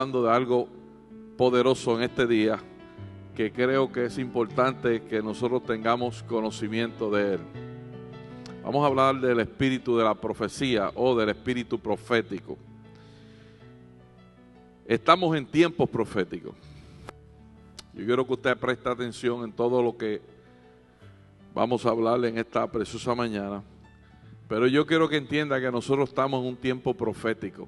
hablando de algo poderoso en este día que creo que es importante que nosotros tengamos conocimiento de él. Vamos a hablar del espíritu de la profecía o del espíritu profético. Estamos en tiempos proféticos. Yo quiero que usted preste atención en todo lo que vamos a hablar en esta preciosa mañana. Pero yo quiero que entienda que nosotros estamos en un tiempo profético,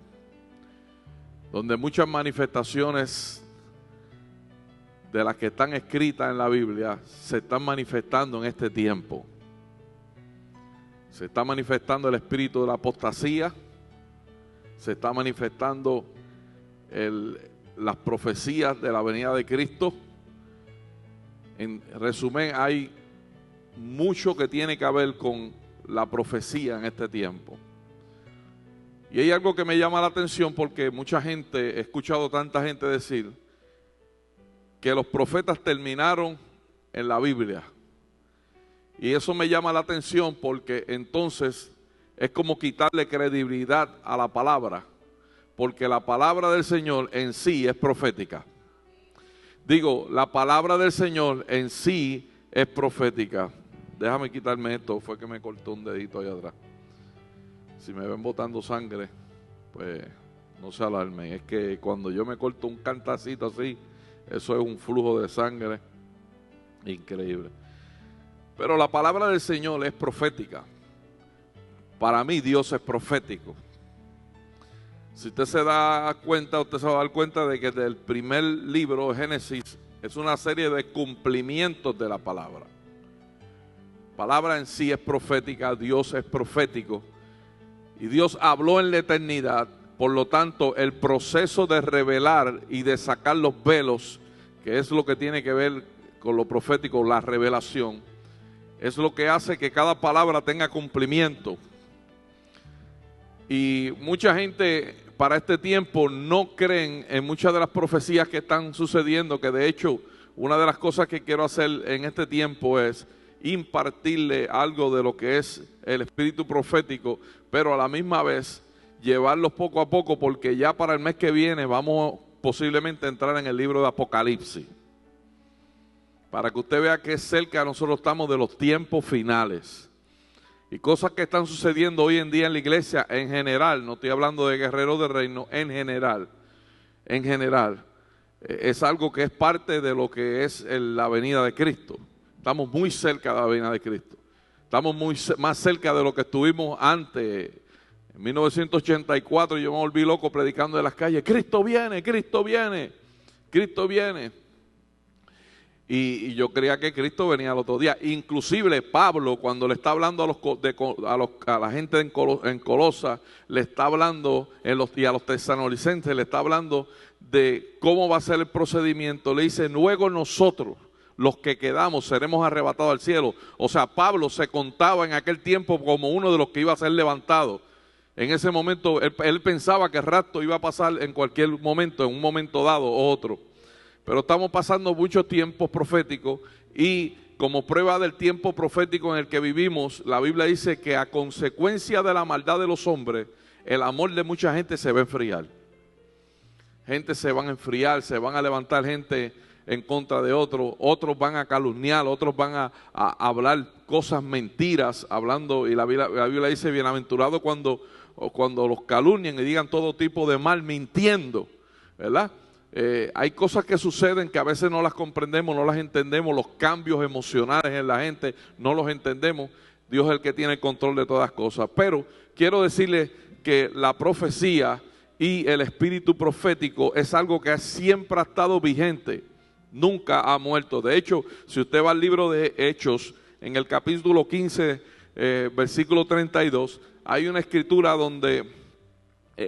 donde muchas manifestaciones de las que están escritas en la Biblia se están manifestando en este tiempo. Se está manifestando el espíritu de la apostasía, se está manifestando las profecías de la venida de Cristo. En resumen, hay mucho que tiene que ver con la profecía en este tiempo. Y hay algo que me llama la atención porque mucha gente, he escuchado tanta gente decir que los profetas terminaron en la Biblia. Y eso me llama la atención porque entonces es como quitarle credibilidad a la palabra, porque la palabra del Señor en sí es profética. Digo, la palabra del Señor en sí es profética. Déjame quitarme esto, fue que me cortó un dedito allá atrás. Si me ven botando sangre, pues no se alarmen. Es que cuando yo me corto un cantacito así, eso es un flujo de sangre increíble. Pero la palabra del Señor es profética. Para mí Dios es profético. Si usted se da cuenta, usted se va a dar cuenta de que del primer libro, Génesis, es una serie de cumplimientos de la palabra. La palabra en sí es profética, Dios es profético. Y Dios habló en la eternidad, por lo tanto, el proceso de revelar y de sacar los velos, que es lo que tiene que ver con lo profético, la revelación, es lo que hace que cada palabra tenga cumplimiento. Y mucha gente para este tiempo no creen en muchas de las profecías que están sucediendo, que de hecho, una de las cosas que quiero hacer en este tiempo es impartirle algo de lo que es el espíritu profético, pero a la misma vez llevarlos poco a poco, porque ya para el mes que viene vamos posiblemente a entrar en el libro de Apocalipsis, para que usted vea que cerca nosotros estamos de los tiempos finales y cosas que están sucediendo hoy en día en la iglesia en general. No estoy hablando de guerreros del reino, en general es algo que es parte de lo que es la venida de Cristo. Estamos muy cerca de la venida de Cristo. Estamos más cerca de lo que estuvimos antes. En 1984 yo me volví loco predicando en las calles: Cristo viene, Cristo viene, Cristo viene. Y yo creía que Cristo venía al otro día. Inclusive Pablo, cuando le está hablando a la gente en Colosa, le está hablando, y a los tesalonicenses le está hablando de cómo va a ser el procedimiento. Le dice: luego nosotros, los que quedamos, seremos arrebatados al cielo. O sea, Pablo se contaba en aquel tiempo como uno de los que iba a ser levantado. En ese momento, él pensaba que el rapto iba a pasar en cualquier momento, en un momento dado o otro. Pero estamos pasando muchos tiempos proféticos y como prueba del tiempo profético en el que vivimos, la Biblia dice que a consecuencia de la maldad de los hombres, el amor de mucha gente se va a enfriar. Gente se van a enfriar, se van a levantar gente en contra de otros, otros van a calumniar, otros van a hablar cosas mentiras, hablando, y la Biblia dice: bienaventurado cuando los calumnien y digan todo tipo de mal mintiendo, ¿verdad? Hay cosas que suceden que a veces no las comprendemos, no las entendemos, los cambios emocionales en la gente no los entendemos. Dios es el que tiene el control de todas las cosas. Pero quiero decirle que la profecía y el espíritu profético es algo que siempre ha estado vigente, nunca ha muerto. De hecho, si usted va al libro de Hechos, en el capítulo 15, versículo 32, hay una escritura donde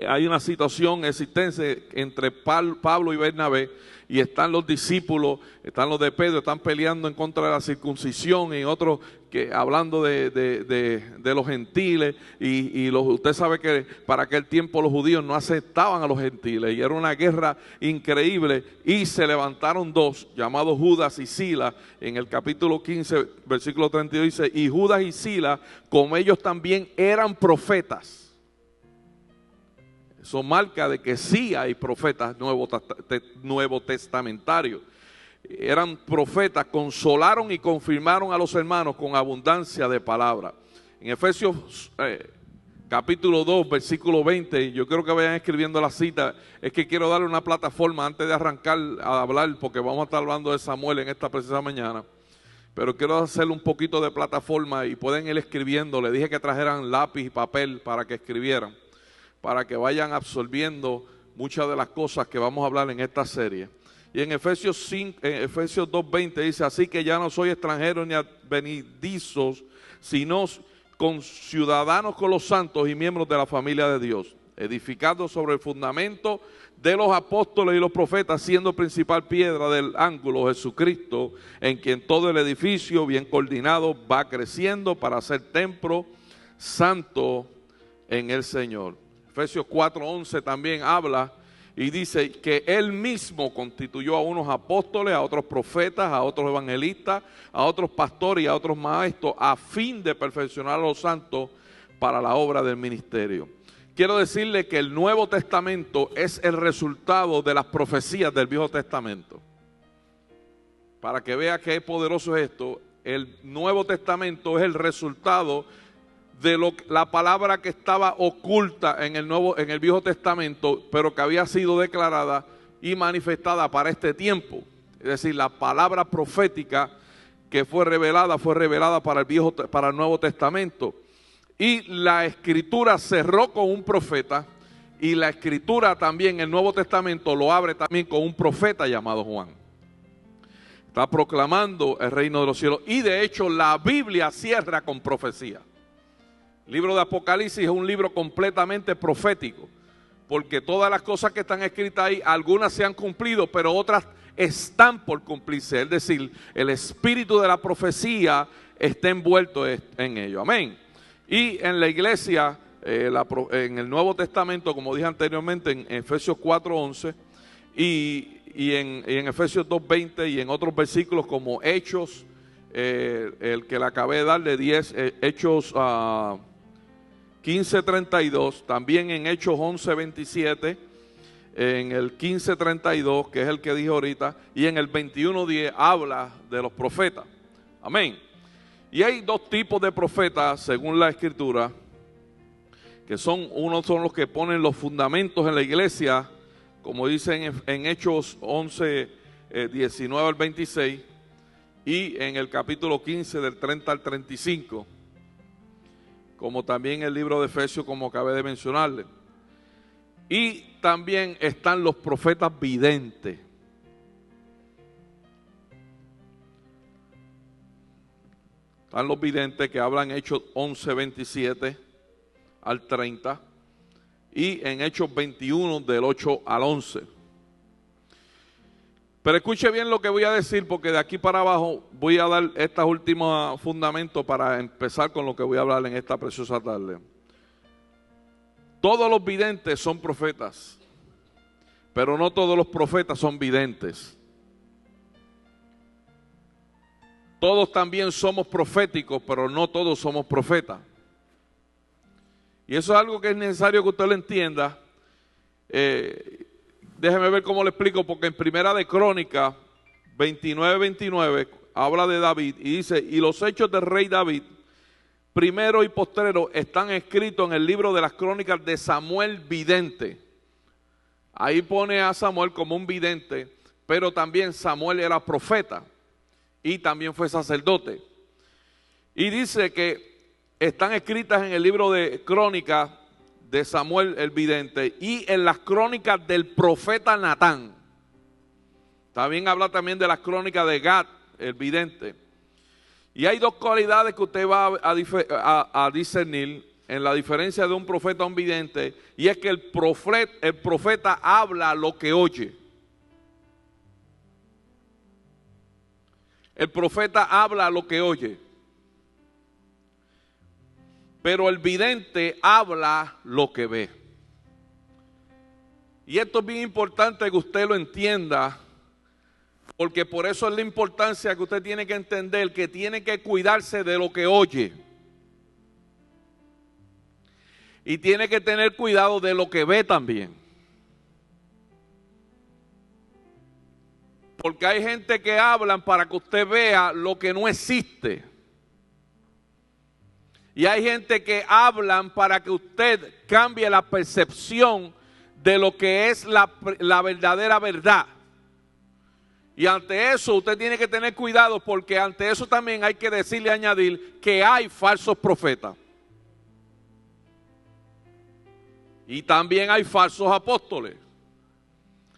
hay una situación existente entre Pablo y Bernabé, y están los discípulos, están los de Pedro, están peleando en contra de la circuncisión, y otros que hablando de los gentiles, y usted sabe que para aquel tiempo los judíos no aceptaban a los gentiles, y era una guerra increíble, y se levantaron dos, llamados Judas y Silas. En el capítulo 15, versículo 32 dice: y Judas y Silas, como ellos también eran profetas. Eso marca de que sí hay profetas nuevo testamentarios. Eran profetas, consolaron y confirmaron a los hermanos con abundancia de palabra. En Efesios capítulo 2, versículo 20, yo creo que vayan escribiendo la cita, es que quiero darle una plataforma antes de arrancar a hablar, porque vamos a estar hablando de Samuel en esta precisa mañana, pero quiero hacerle un poquito de plataforma y pueden ir escribiendo. Le dije que trajeran lápiz y papel para que escribieran, para que vayan absorbiendo muchas de las cosas que vamos a hablar en esta serie. Y en Efesios 2:20 dice, así que ya no soy extranjeros ni advenedizos, sino conciudadanos con los santos y miembros de la familia de Dios, edificados sobre el fundamento de los apóstoles y los profetas, siendo principal piedra del ángulo Jesucristo, en quien todo el edificio bien coordinado va creciendo para ser templo santo en el Señor. Efesios 4:11 también habla y dice que Él mismo constituyó a unos apóstoles, a otros profetas, a otros evangelistas, a otros pastores y a otros maestros, a fin de perfeccionar a los santos para la obra del ministerio. Quiero decirle que el Nuevo Testamento es el resultado de las profecías del Viejo Testamento. Para que vea qué poderoso es esto, el Nuevo Testamento es el resultado de la palabra que estaba oculta en el Viejo Testamento, pero que había sido declarada y manifestada para este tiempo. Es decir, la palabra profética que fue revelada para el Nuevo Testamento. Y la Escritura cerró con un profeta, y la Escritura también, el Nuevo Testamento, lo abre también con un profeta llamado Juan. Está proclamando el reino de los cielos, y de hecho la Biblia cierra con profecía. El libro de Apocalipsis es un libro completamente profético, porque todas las cosas que están escritas ahí, algunas se han cumplido, pero otras están por cumplirse. Es decir, el espíritu de la profecía está envuelto en ello. Amén. Y en la iglesia, en el Nuevo Testamento, como dije anteriormente, en Efesios 4:11 y en Efesios 2:20 y en otros versículos como Hechos, el que le acabé de dar de 10, Hechos 15:32, también en Hechos 11:27, en el 15:32, que es el que dije ahorita, y en el 21:10 habla de los profetas. Amén. Y hay dos tipos de profetas, según la Escritura, que unos son los que ponen los fundamentos en la iglesia, como dicen en Hechos 11, 19 al 26, y en el capítulo 15 del 30 al 35, como también el libro de Efesios, como acabé de mencionarle. Y también están los profetas videntes. Están los videntes que hablan Hechos 11, 27 al 30 y en Hechos 21 del 8 al 11. Pero escuche bien lo que voy a decir, porque de aquí para abajo voy a dar estos últimos fundamentos para empezar con lo que voy a hablar en esta preciosa tarde. Todos los videntes son profetas, pero no todos los profetas son videntes. Todos también somos proféticos, pero no todos somos profetas. Y eso es algo que es necesario que usted lo entienda. Déjeme ver cómo le explico, porque en Primera de Crónicas 29:29 habla de David y dice, y los hechos del rey David, primero y postrero, están escritos en el libro de las crónicas de Samuel vidente. Ahí pone a Samuel como un vidente, pero también Samuel era profeta y también fue sacerdote. Y dice que están escritas en el libro de crónicas de Samuel el vidente y en las crónicas del profeta Natán. También habla también de las crónicas de Gad, el vidente. Y hay dos cualidades que usted va a discernir en la diferencia de un profeta a un vidente, y es que el profeta habla lo que oye. El profeta habla lo que oye. Pero el vidente habla lo que ve. Y esto es bien importante que usted lo entienda, porque por eso es la importancia que usted tiene que entender, que tiene que cuidarse de lo que oye. Y tiene que tener cuidado de lo que ve también. Porque hay gente que hablan para que usted vea lo que no existe. Y hay gente que hablan para que usted cambie la percepción de lo que es la verdadera verdad. Y ante eso usted tiene que tener cuidado, porque ante eso también hay que decirle, añadir, que hay falsos profetas. Y también hay falsos apóstoles.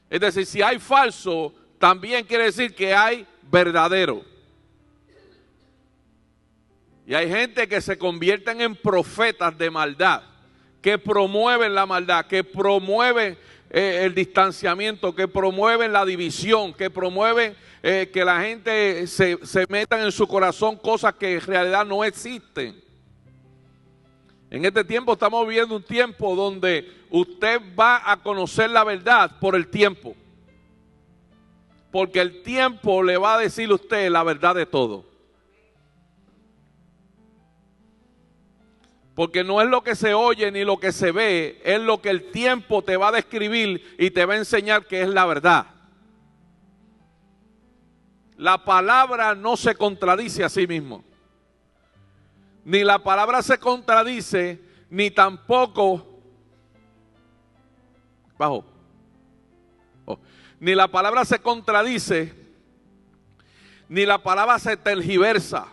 Es decir, si hay falso, también quiere decir que hay verdadero. Y hay gente que se convierten en profetas de maldad, que promueven la maldad, que promueven el distanciamiento, que promueven la división, que promueven que la gente se metan en su corazón cosas que en realidad no existen. En este tiempo estamos viviendo un tiempo donde usted va a conocer la verdad por el tiempo. Porque el tiempo le va a decir a usted la verdad de todo. Porque no es lo que se oye ni lo que se ve, es lo que el tiempo te va a describir y te va a enseñar que es la verdad. La palabra no se contradice a sí mismo. Ni la palabra se contradice, ni tampoco, ni la palabra se contradice, ni la palabra se tergiversa.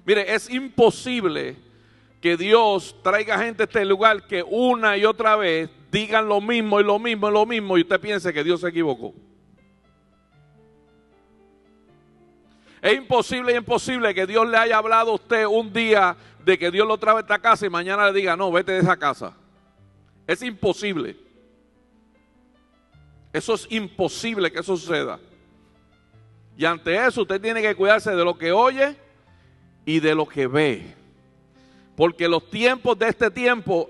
Mire, es imposible que Dios traiga gente a este lugar que una y otra vez digan lo mismo y lo mismo y lo mismo y usted piense que Dios se equivocó. Es imposible que Dios le haya hablado a usted un día de que Dios lo trae a esta casa y mañana le diga, no, vete de esa casa. Es imposible. Eso es imposible que eso suceda. Y ante eso usted tiene que cuidarse de lo que oye y de lo que ve. Porque los tiempos de este tiempo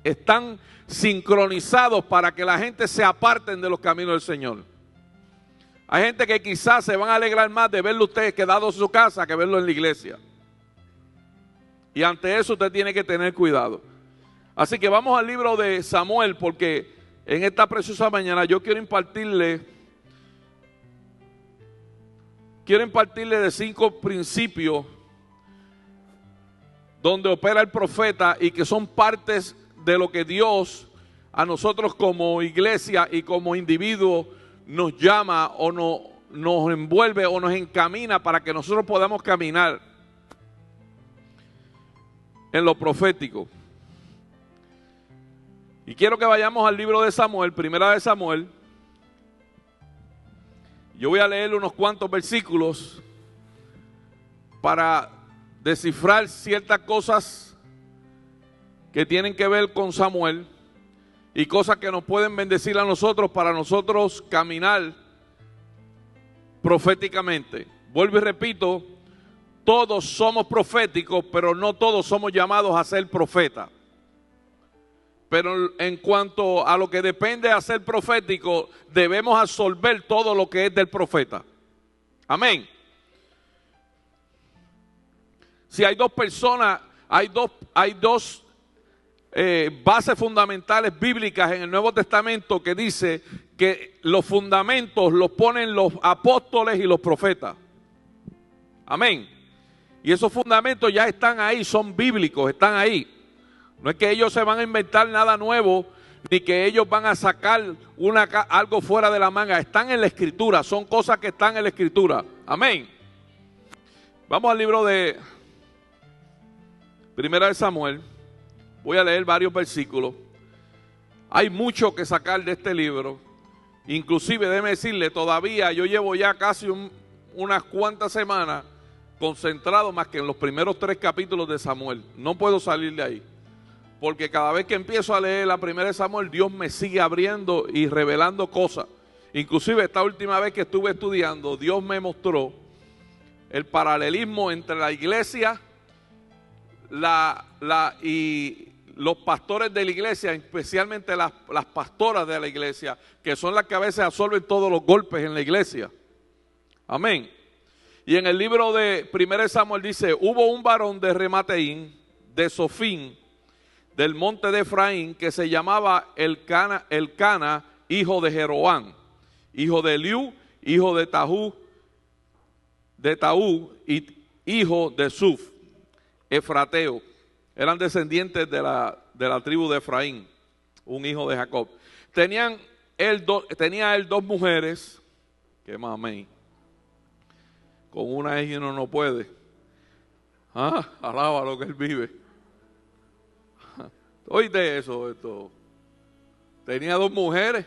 están sincronizados para que la gente se aparten de los caminos del Señor. Hay gente que quizás se van a alegrar más de verlo usted quedado en su casa que verlo en la iglesia. Y ante eso usted tiene que tener cuidado. Así que vamos al libro de Samuel, porque en esta preciosa mañana yo quiero impartirle de 5 principios donde opera el profeta y que son partes de lo que Dios a nosotros como iglesia y como individuos nos llama o nos envuelve o nos encamina para que nosotros podamos caminar en lo profético. Y quiero que vayamos al libro de Samuel, primera de Samuel. Yo voy a leer unos cuantos versículos para descifrar ciertas cosas que tienen que ver con Samuel y cosas que nos pueden bendecir a nosotros para nosotros caminar proféticamente. Vuelvo y repito, todos somos proféticos, pero no todos somos llamados a ser profetas. Pero en cuanto a lo que depende de ser profético, debemos absorber todo lo que es del profeta. Amén. Si hay dos personas, hay dos bases fundamentales bíblicas en el Nuevo Testamento que dice que los fundamentos los ponen los apóstoles y los profetas. Amén. Y esos fundamentos ya están ahí, son bíblicos, están ahí. No es que ellos se van a inventar nada nuevo, ni que ellos van a sacar algo fuera de la manga. Están en la Escritura, son cosas que están en la Escritura. Amén. Vamos al libro de Primera de Samuel. Voy a leer varios versículos. Hay mucho que sacar de este libro. Inclusive, déjeme decirle, todavía yo llevo ya casi unas cuantas semanas concentrado más que en los primeros 3 capítulos de Samuel. No puedo salir de ahí. Porque cada vez que empiezo a leer la primera de Samuel, Dios me sigue abriendo y revelando cosas. Inclusive esta última vez que estuve estudiando, Dios me mostró el paralelismo entre la iglesia y los pastores de la iglesia, especialmente las pastoras de la iglesia, que son las que a veces absorben todos los golpes en la iglesia. Amén. Y en el libro de 1 Samuel dice, hubo un varón de Remateín, de Sofín, del monte de Efraín, que se llamaba Elcana, hijo de Jeroán, hijo de Eliú, hijo de Taú, y hijo de Suf, efrateo. Eran descendientes de la tribu de Efraín, un hijo de Jacob. Tenía él dos mujeres, que mamey, con una hija uno no puede. Alaba lo que él vive. Oíste eso, esto. Tenía dos mujeres,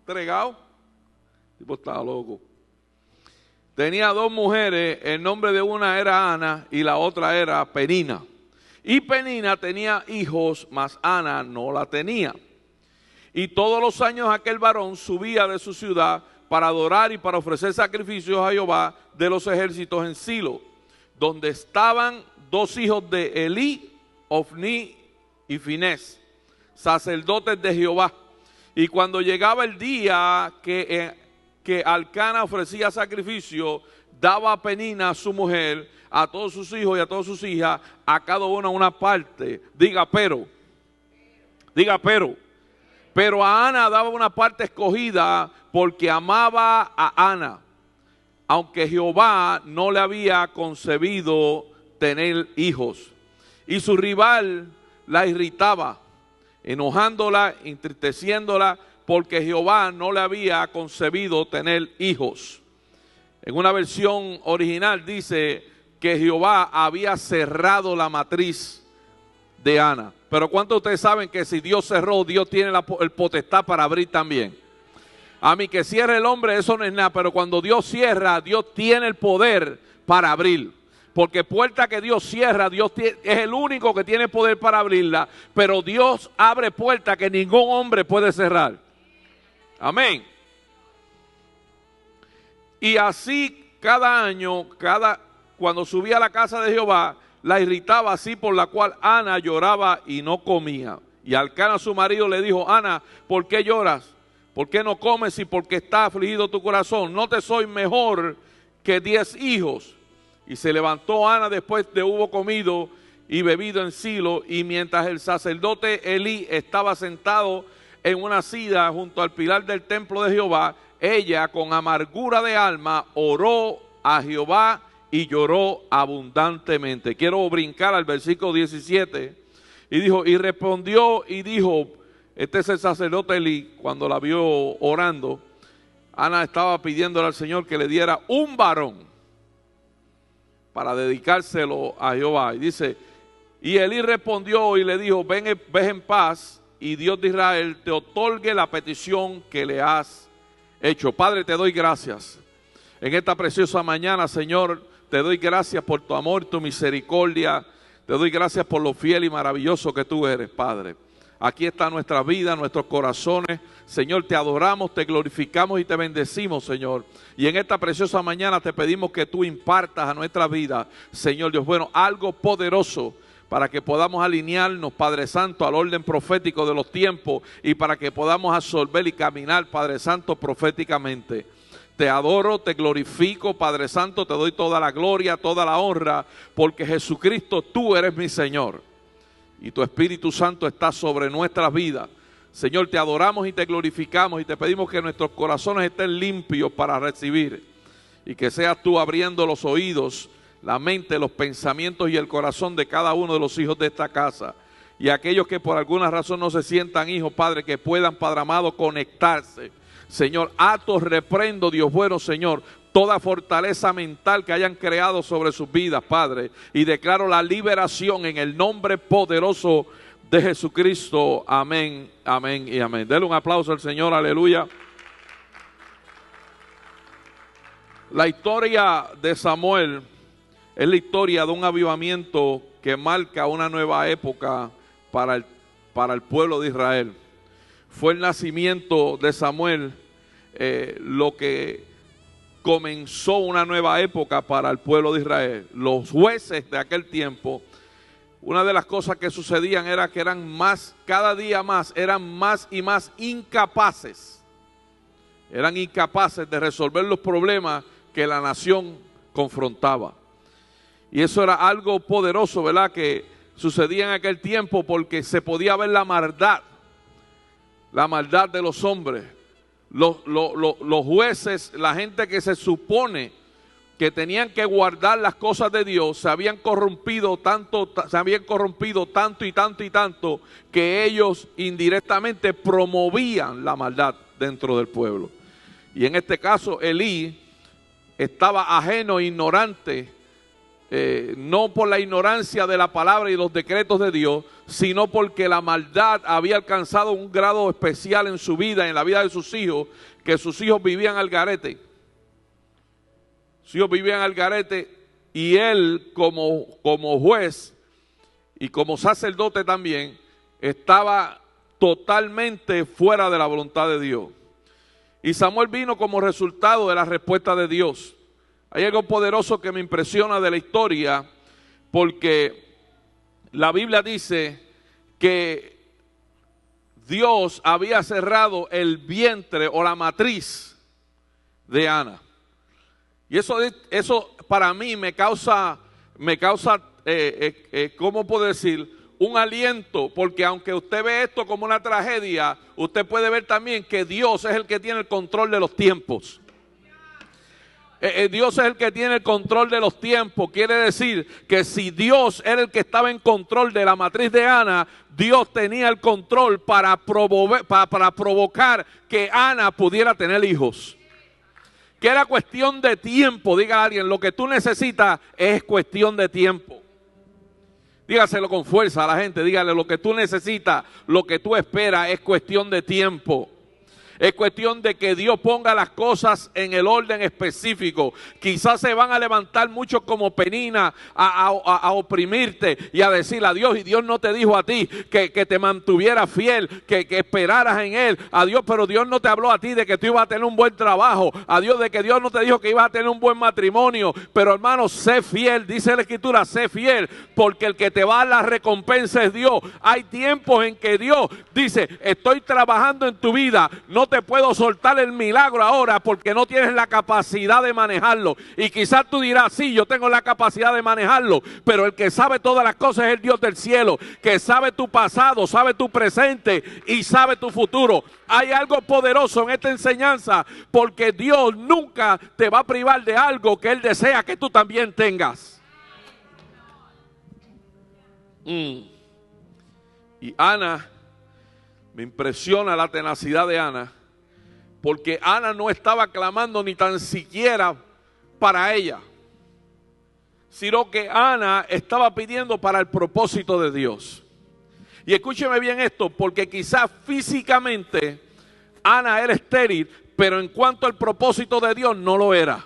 entregado. El tipo estaba loco. Tenía dos mujeres, el nombre de una era Ana y la otra era Penina. Y Penina tenía hijos, mas Ana no la tenía. Y todos los años aquel varón subía de su ciudad para adorar y para ofrecer sacrificios a Jehová de los ejércitos en Silo, donde estaban dos hijos de Elí, Ofni y Finés, sacerdotes de Jehová. Y cuando llegaba el día que Elcana ofrecía sacrificio, daba a Penina, su mujer, a todos sus hijos y a todas sus hijas, a cada una parte. Diga pero. Pero a Ana daba una parte escogida porque amaba a Ana, aunque Jehová no le había concebido tener hijos. Y su rival la irritaba, enojándola, entristeciéndola, porque Jehová no le había concebido tener hijos. En una versión original dice que Jehová había cerrado la matriz de Ana. Pero ¿cuántos de ustedes saben que si Dios cerró, Dios tiene el potestad para abrir también? A mí que cierre el hombre, eso no es nada, pero cuando Dios cierra, Dios tiene el poder para abrir. Porque puerta que Dios cierra, es el único que tiene poder para abrirla, pero Dios abre puerta que ningún hombre puede cerrar. Amén. Y así cada año, cuando subía a la casa de Jehová, la irritaba así, por la cual Ana lloraba y no comía. Y Elcana su marido le dijo: Ana, ¿por qué lloras? ¿Por qué no comes y por qué está afligido tu corazón? ¿No te soy mejor que 10 hijos? Y se levantó Ana después de hubo comido y bebido en Silo, y mientras el sacerdote Elí estaba sentado en una silla junto al pilar del templo de Jehová, ella con amargura de alma oró a Jehová y lloró abundantemente. Quiero brincar al versículo 17. Y dijo, y respondió y dijo, este es el sacerdote Elí, cuando la vio orando, Ana estaba pidiéndole al Señor que le diera un varón para dedicárselo a Jehová. Y dice, y Elí respondió y le dijo, ve en paz, y Dios de Israel te otorgue la petición que le has hecho. Padre, te doy gracias en esta preciosa mañana, Señor. Te doy gracias por tu amor, tu misericordia. Te doy gracias por lo fiel y maravilloso que tú eres, Padre. Aquí está nuestra vida, nuestros corazones. Señor, te adoramos, te glorificamos y te bendecimos, Señor. Y en esta preciosa mañana te pedimos que tú impartas a nuestra vida, Señor Dios bueno, algo poderoso para que podamos alinearnos, Padre Santo, al orden profético de los tiempos y para que podamos absorber y caminar, Padre Santo, proféticamente. Te adoro, te glorifico, Padre Santo, te doy toda la gloria, toda la honra, porque Jesucristo, tú eres mi Señor. Y tu Espíritu Santo está sobre nuestras vidas. Señor, te adoramos y te glorificamos y te pedimos que nuestros corazones estén limpios para recibir. Y que seas tú abriendo los oídos, la mente, los pensamientos y el corazón de cada uno de los hijos de esta casa. Y aquellos que por alguna razón no se sientan hijos, Padre, que puedan, Padre amado, conectarse. Señor, ato, reprendo, Dios bueno, Señor, toda fortaleza mental que hayan creado sobre sus vidas, Padre, y declaro la liberación en el nombre poderoso de Jesucristo. Amén, amén y amén. Denle un aplauso al Señor, aleluya. La historia de Samuel es la historia de un avivamiento que marca una nueva época para el pueblo de Israel. Fue el nacimiento de Samuel lo que comenzó una nueva época para el pueblo de Israel. Los jueces de aquel tiempo, una de las cosas que sucedían era que eran más, cada día más, eran más y más incapaces. Eran incapaces de resolver los problemas que la nación confrontaba. Y eso era algo poderoso, ¿verdad? Que sucedía en aquel tiempo porque se podía ver la maldad de los hombres. Los jueces, la gente que se supone que tenían que guardar las cosas de Dios, se habían corrompido tanto y tanto, que ellos indirectamente promovían la maldad dentro del pueblo. Y en este caso Elí estaba ajeno, ignorante, no por la ignorancia de la palabra y los decretos de Dios, sino porque la maldad había alcanzado un grado especial en su vida, en la vida de sus hijos, que sus hijos vivían al garete. Sus hijos vivían al garete, y él como juez y como sacerdote también estaba totalmente fuera de la voluntad de Dios. Y Samuel vino como resultado de la respuesta de Dios. Hay algo poderoso que me impresiona de la historia, porque la Biblia dice que Dios había cerrado el vientre o la matriz de Ana. Y eso para mí me causa, ¿cómo puedo decir? Un aliento, porque aunque usted ve esto como una tragedia, usted puede ver también que Dios es el que tiene el control de los tiempos. Dios es el que tiene el control de los tiempos. Quiere decir que si Dios era el que estaba en control de la matriz de Ana, Dios tenía el control para provocar que Ana pudiera tener hijos. Que era cuestión de tiempo. Diga a alguien, lo que tú necesitas es cuestión de tiempo. Dígaselo con fuerza a la gente, dígale, lo que tú necesitas, lo que tú esperas es cuestión de tiempo. Es cuestión de que Dios ponga las cosas en el orden específico. Quizás se van a levantar muchos como Penina a oprimirte y a decirle a Dios, y Dios no te dijo a ti que te mantuvieras fiel, que esperaras en Él. A Dios, pero Dios no te habló a ti de que tú ibas a tener un buen trabajo. A Dios, de que Dios no te dijo que ibas a tener un buen matrimonio. Pero hermano, sé fiel, dice la Escritura, sé fiel, porque el que te va a dar la recompensa es Dios. Hay tiempos en que Dios dice, estoy trabajando en tu vida, no te puedo soltar el milagro ahora porque no tienes la capacidad de manejarlo. Y quizás tú dirás, sí, yo tengo la capacidad de manejarlo, pero el que sabe todas las cosas es el Dios del cielo, que sabe tu pasado, sabe tu presente y sabe tu futuro. Hay algo poderoso en esta enseñanza, porque Dios nunca te va a privar de algo que Él desea que tú también tengas. Y Ana, me impresiona la tenacidad de Ana, porque Ana no estaba clamando ni tan siquiera para ella, sino que Ana estaba pidiendo para el propósito de Dios. Y escúcheme bien esto, porque quizás físicamente Ana era estéril, pero en cuanto al propósito de Dios no lo era.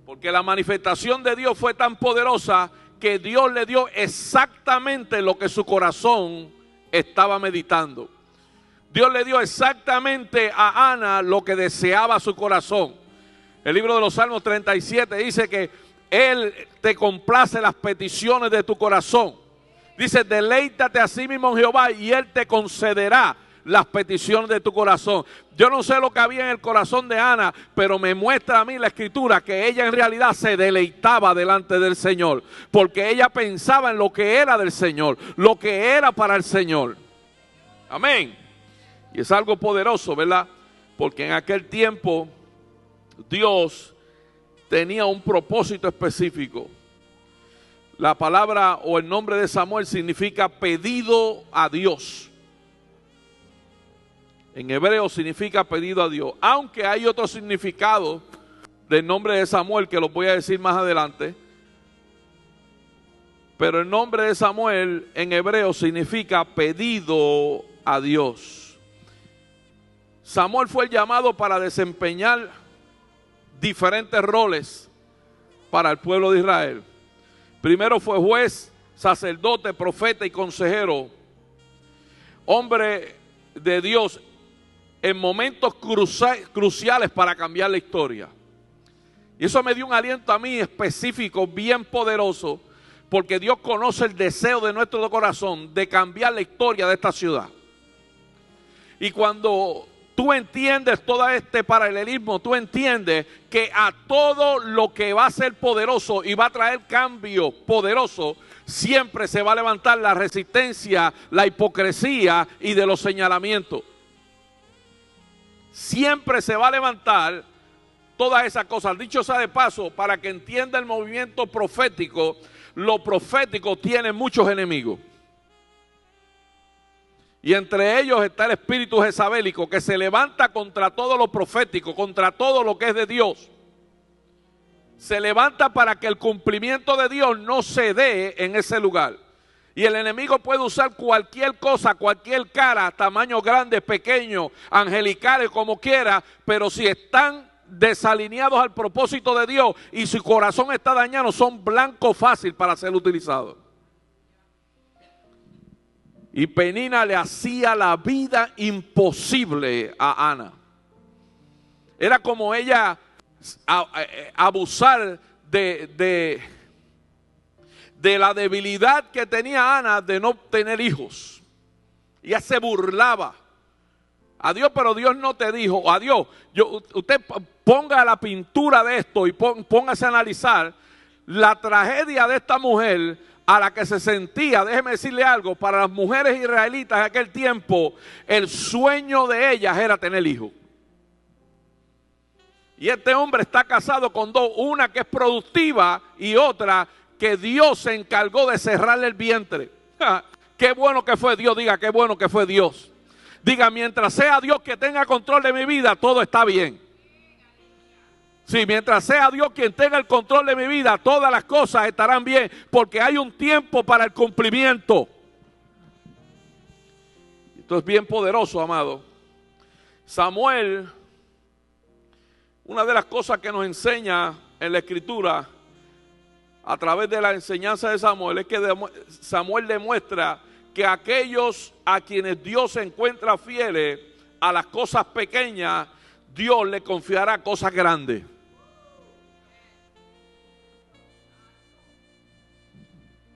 Porque la manifestación de Dios fue tan poderosa que Dios le dio exactamente lo que su corazón estaba meditando. Dios le dio exactamente a Ana lo que deseaba su corazón. El libro de los Salmos 37 dice que Él te complace las peticiones de tu corazón. Dice, deleítate a sí mismo en Jehová y Él te concederá las peticiones de tu corazón. Yo no sé lo que había en el corazón de Ana, pero me muestra a mí la Escritura que ella en realidad se deleitaba delante del Señor, porque ella pensaba en lo que era del Señor, lo que era para el Señor. Amén. Y es algo poderoso, ¿verdad? Porque en aquel tiempo Dios tenía un propósito específico. La palabra o el nombre de Samuel significa pedido a Dios. En hebreo significa pedido a Dios. Aunque hay otro significado del nombre de Samuel que lo voy a decir más adelante. Pero el nombre de Samuel en hebreo significa pedido a Dios. Samuel fue llamado para desempeñar diferentes roles para el pueblo de Israel. Primero fue juez, sacerdote, profeta y consejero. Hombre de Dios en momentos cruciales para cambiar la historia. Y eso me dio un aliento a mí específico, bien poderoso, porque Dios conoce el deseo de nuestro corazón de cambiar la historia de esta ciudad. Y cuando tú entiendes todo este paralelismo, tú entiendes que a todo lo que va a ser poderoso y va a traer cambio poderoso, siempre se va a levantar la resistencia, la hipocresía y de los señalamientos. Siempre se va a levantar todas esas cosas. Dicho sea de paso, para que entienda el movimiento profético, lo profético tiene muchos enemigos. Y entre ellos está el espíritu jezabélico que se levanta contra todo lo profético, contra todo lo que es de Dios. Se levanta para que el cumplimiento de Dios no se dé en ese lugar. Y el enemigo puede usar cualquier cosa, cualquier cara, tamaño grande, pequeño, angelicales, como quiera, pero si están desalineados al propósito de Dios y su corazón está dañado, son blanco fácil para ser utilizados. Y Penina le hacía la vida imposible a Ana. Era como ella abusar de la debilidad que tenía Ana de no tener hijos. Ella se burlaba. Adiós, pero Dios no te dijo. Adiós, usted ponga la pintura de esto y póngase a analizar la tragedia de esta mujer a la que se sentía. Déjeme decirle algo, para las mujeres israelitas en aquel tiempo, el sueño de ellas era tener hijos. Y este hombre está casado con dos, una que es productiva y otra que Dios se encargó de cerrarle el vientre. Qué bueno que fue Dios, diga qué bueno que fue Dios. Diga, mientras sea Dios que tenga control de mi vida, todo está bien. Sí, mientras sea Dios quien tenga el control de mi vida, todas las cosas estarán bien, porque hay un tiempo para el cumplimiento. Esto es bien poderoso, amado. Samuel, una de las cosas que nos enseña en la Escritura, a través de la enseñanza de Samuel, es que Samuel demuestra que aquellos a quienes Dios se encuentra fieles a las cosas pequeñas, Dios le confiará cosas grandes.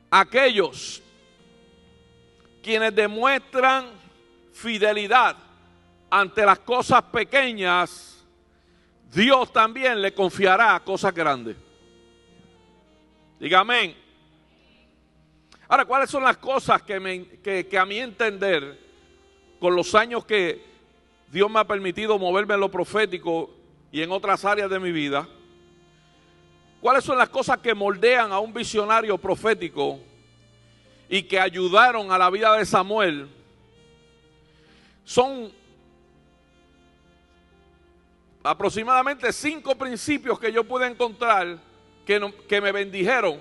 Aquellos quienes demuestran fidelidad ante las cosas pequeñas, Dios también le confiará cosas grandes. Diga amén. Ahora, ¿cuáles son las cosas que a mi entender, con los años que Dios me ha permitido moverme en lo profético y en otras áreas de mi vida, cuáles son las cosas que moldean a un visionario profético y que ayudaron a la vida de Samuel? Son aproximadamente 5 principios que yo pude encontrar que me bendijeron,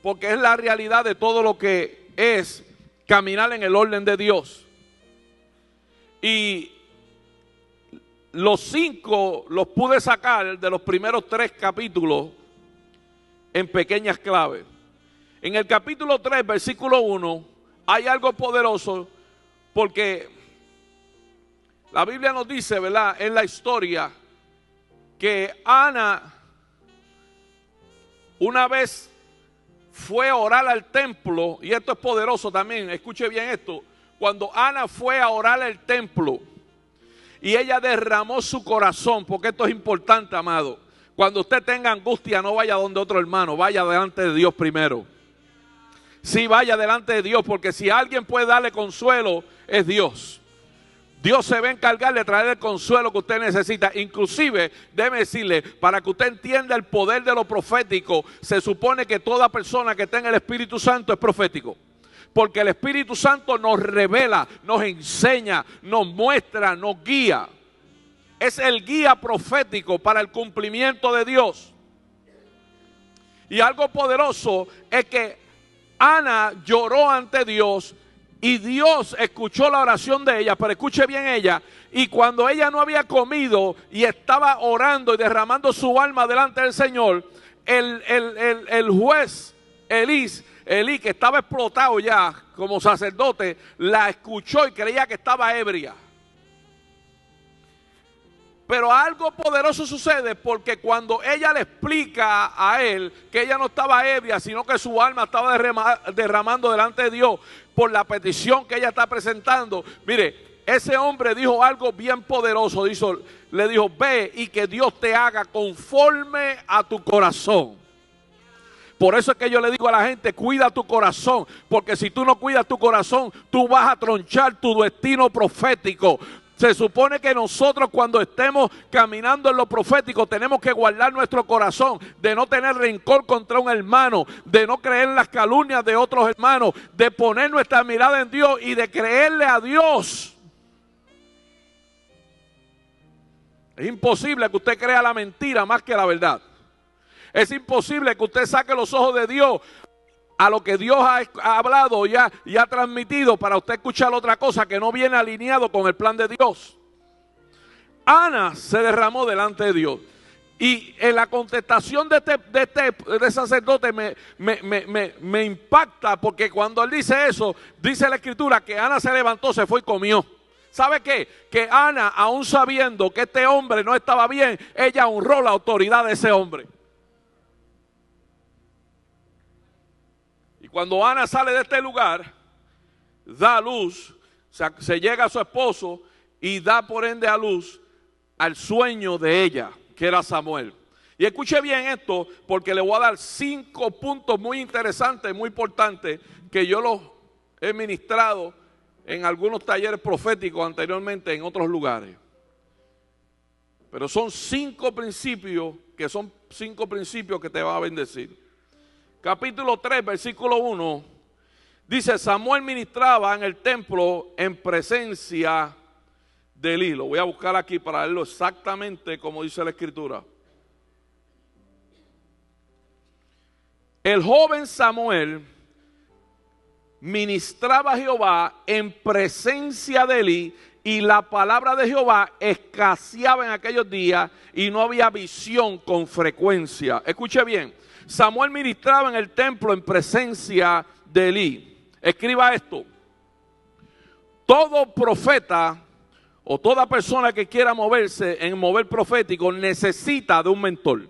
porque es la realidad de todo lo que es caminar en el orden de Dios. Y los 5 los pude sacar de los primeros 3 capítulos en pequeñas claves. En el capítulo 3, versículo 1, hay algo poderoso, porque la Biblia nos dice, ¿verdad?, en la historia, que Ana una vez fue a orar al templo, y esto es poderoso también, escuche bien esto. Cuando Ana fue a orar al templo y ella derramó su corazón, porque esto es importante, amado. Cuando usted tenga angustia, no vaya donde otro hermano, vaya delante de Dios primero. Sí, vaya delante de Dios, porque si alguien puede darle consuelo, es Dios. Dios se va a encargar de traer el consuelo que usted necesita. Inclusive, déjeme decirle, para que usted entienda el poder de lo profético, se supone que toda persona que tenga el Espíritu Santo es profético. Porque el Espíritu Santo nos revela, nos enseña, nos muestra, nos guía. Es el guía profético para el cumplimiento de Dios. Y algo poderoso es que Ana lloró ante Dios y Dios escuchó la oración de ella, pero escuche bien ella, y cuando ella no había comido y estaba orando y derramando su alma delante del Señor, el juez Elí, que estaba explotado ya como sacerdote, la escuchó y creía que estaba ebria. Pero algo poderoso sucede, porque cuando ella le explica a él que ella no estaba ebria, sino que su alma estaba derramando delante de Dios por la petición que ella está presentando. Mire, ese hombre dijo algo bien poderoso. Le dijo, ve y que Dios te haga conforme a tu corazón. Por eso es que yo le digo a la gente, cuida tu corazón, porque si tú no cuidas tu corazón, tú vas a tronchar tu destino profético. Se supone que nosotros cuando estemos caminando en lo profético tenemos que guardar nuestro corazón, de no tener rencor contra un hermano, de no creer en las calumnias de otros hermanos, de poner nuestra mirada en Dios y de creerle a Dios. Es imposible que usted crea la mentira más que la verdad. Es imposible que usted saque los ojos de Dios a lo que Dios ha hablado y ha transmitido para usted escuchar otra cosa que no viene alineado con el plan de Dios. Ana se derramó delante de Dios. Y en la contestación de sacerdote me impacta, porque cuando él dice eso, dice la escritura que Ana se levantó, se fue y comió. ¿Sabe qué? Que Ana, aún sabiendo que este hombre no estaba bien, ella honró la autoridad de ese hombre. Cuando Ana sale de este lugar, da a luz, se llega a su esposo y da por ende a luz al sueño de ella, que era Samuel. Y escuche bien esto, porque le voy a dar 5 puntos muy interesantes, muy importantes, que yo los he ministrado en algunos talleres proféticos anteriormente en otros lugares. Pero son 5 principios, que son 5 principios que te va a bendecir. Capítulo 3, versículo 1, dice, Samuel ministraba en el templo en presencia de Elí. Lo voy a buscar aquí para leerlo exactamente como dice la escritura. El joven Samuel ministraba a Jehová en presencia de Elí, y la palabra de Jehová escaseaba en aquellos días y no había visión con frecuencia. Escuche bien. Samuel ministraba en el templo en presencia de Elí. Escriba esto. Todo profeta o toda persona que quiera moverse en mover profético necesita de un mentor.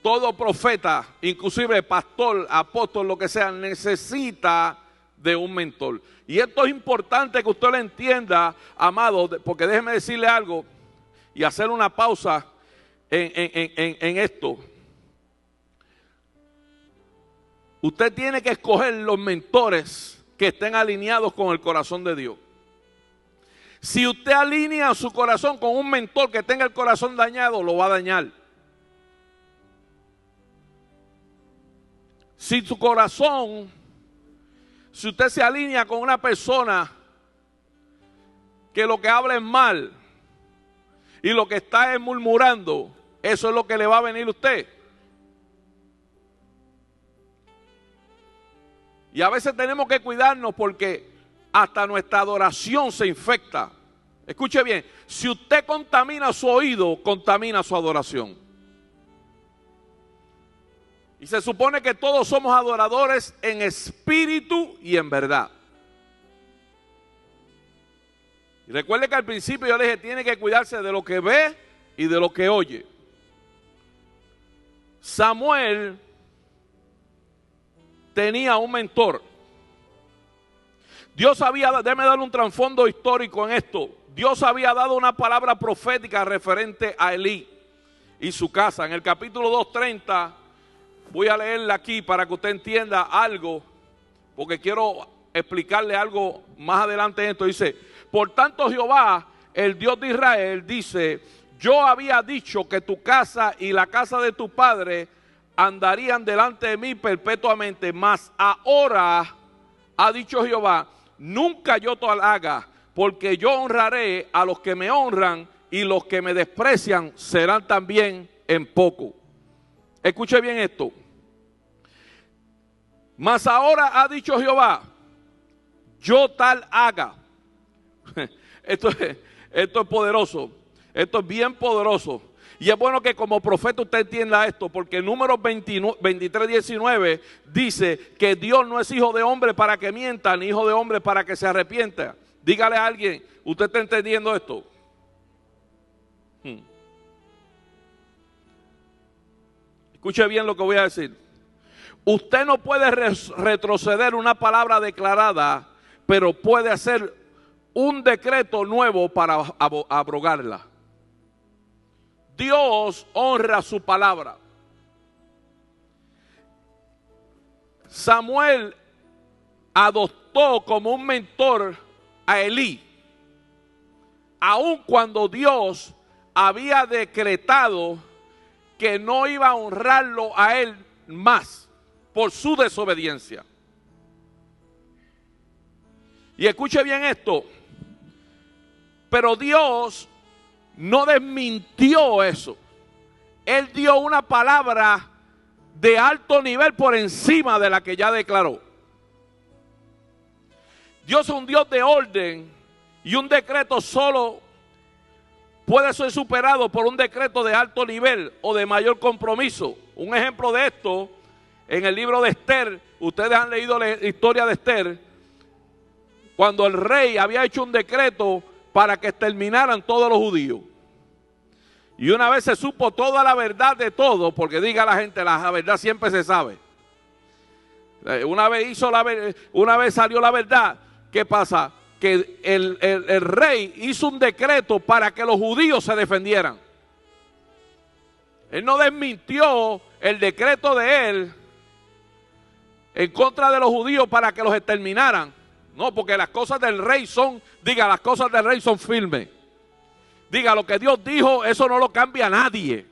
Todo profeta, inclusive pastor, apóstol, lo que sea, necesita de un mentor. Y esto es importante que usted lo entienda, amado, porque déjeme decirle algo y hacer una pausa en esto. Usted tiene que escoger los mentores que estén alineados con el corazón de Dios. Si usted alinea su corazón con un mentor que tenga el corazón dañado, lo va a dañar. Si su corazón, si usted se alinea con una persona que lo que habla es mal y lo que está es murmurando, eso es lo que le va a venir a usted. Y a veces tenemos que cuidarnos porque hasta nuestra adoración se infecta. Escuche bien, si usted contamina su oído, contamina su adoración. Y se supone que todos somos adoradores en espíritu y en verdad. Y recuerde que al principio yo le dije, tiene que cuidarse de lo que ve y de lo que oye. Samuel tenía un mentor. Dios había, déjeme darle un trasfondo histórico en esto. Dios había dado una palabra profética referente a Elí y su casa. En el capítulo 2:30, voy a leerla aquí para que usted entienda algo, porque quiero explicarle algo más adelante en esto. Dice, por tanto Jehová, el Dios de Israel, dice, yo había dicho que tu casa y la casa de tu padre andarían delante de mí perpetuamente, mas ahora, ha dicho Jehová, nunca yo te haga, porque yo honraré a los que me honran y los que me desprecian serán también en poco. Escuche bien esto. Mas ahora ha dicho Jehová, yo tal haga. Esto es poderoso, esto es bien poderoso. Y es bueno que como profeta usted entienda esto, porque Números 23:19 dice que Dios no es hijo de hombre para que mienta, ni hijo de hombre para que se arrepienta. Dígale a alguien, ¿usted está entendiendo esto? Escuche bien lo que voy a decir. Usted no puede retroceder una palabra declarada, pero puede hacer un decreto nuevo para abrogarla. Dios honra su palabra. Samuel adoptó como un mentor a Elí, aun cuando Dios había decretado que no iba a honrarlo a él más por su desobediencia. Y escuche bien esto, pero Dios no desmintió eso. Él dio una palabra de alto nivel por encima de la que ya declaró. Dios es un Dios de orden y un decreto solo puede ser superado por un decreto de alto nivel o de mayor compromiso. Un ejemplo de esto, en el libro de Esther, ustedes han leído la historia de Esther, cuando el rey había hecho un decreto para que exterminaran todos los judíos. Y una vez se supo toda la verdad de todo, porque diga la gente, la verdad siempre se sabe. Una vez salió la verdad, ¿qué pasa? Que el rey hizo un decreto para que los judíos se defendieran. Él no desmintió el decreto de él en contra de los judíos para que los exterminaran. No, porque las cosas del rey las cosas del rey son firmes. Diga, lo que Dios dijo, eso no lo cambia nadie.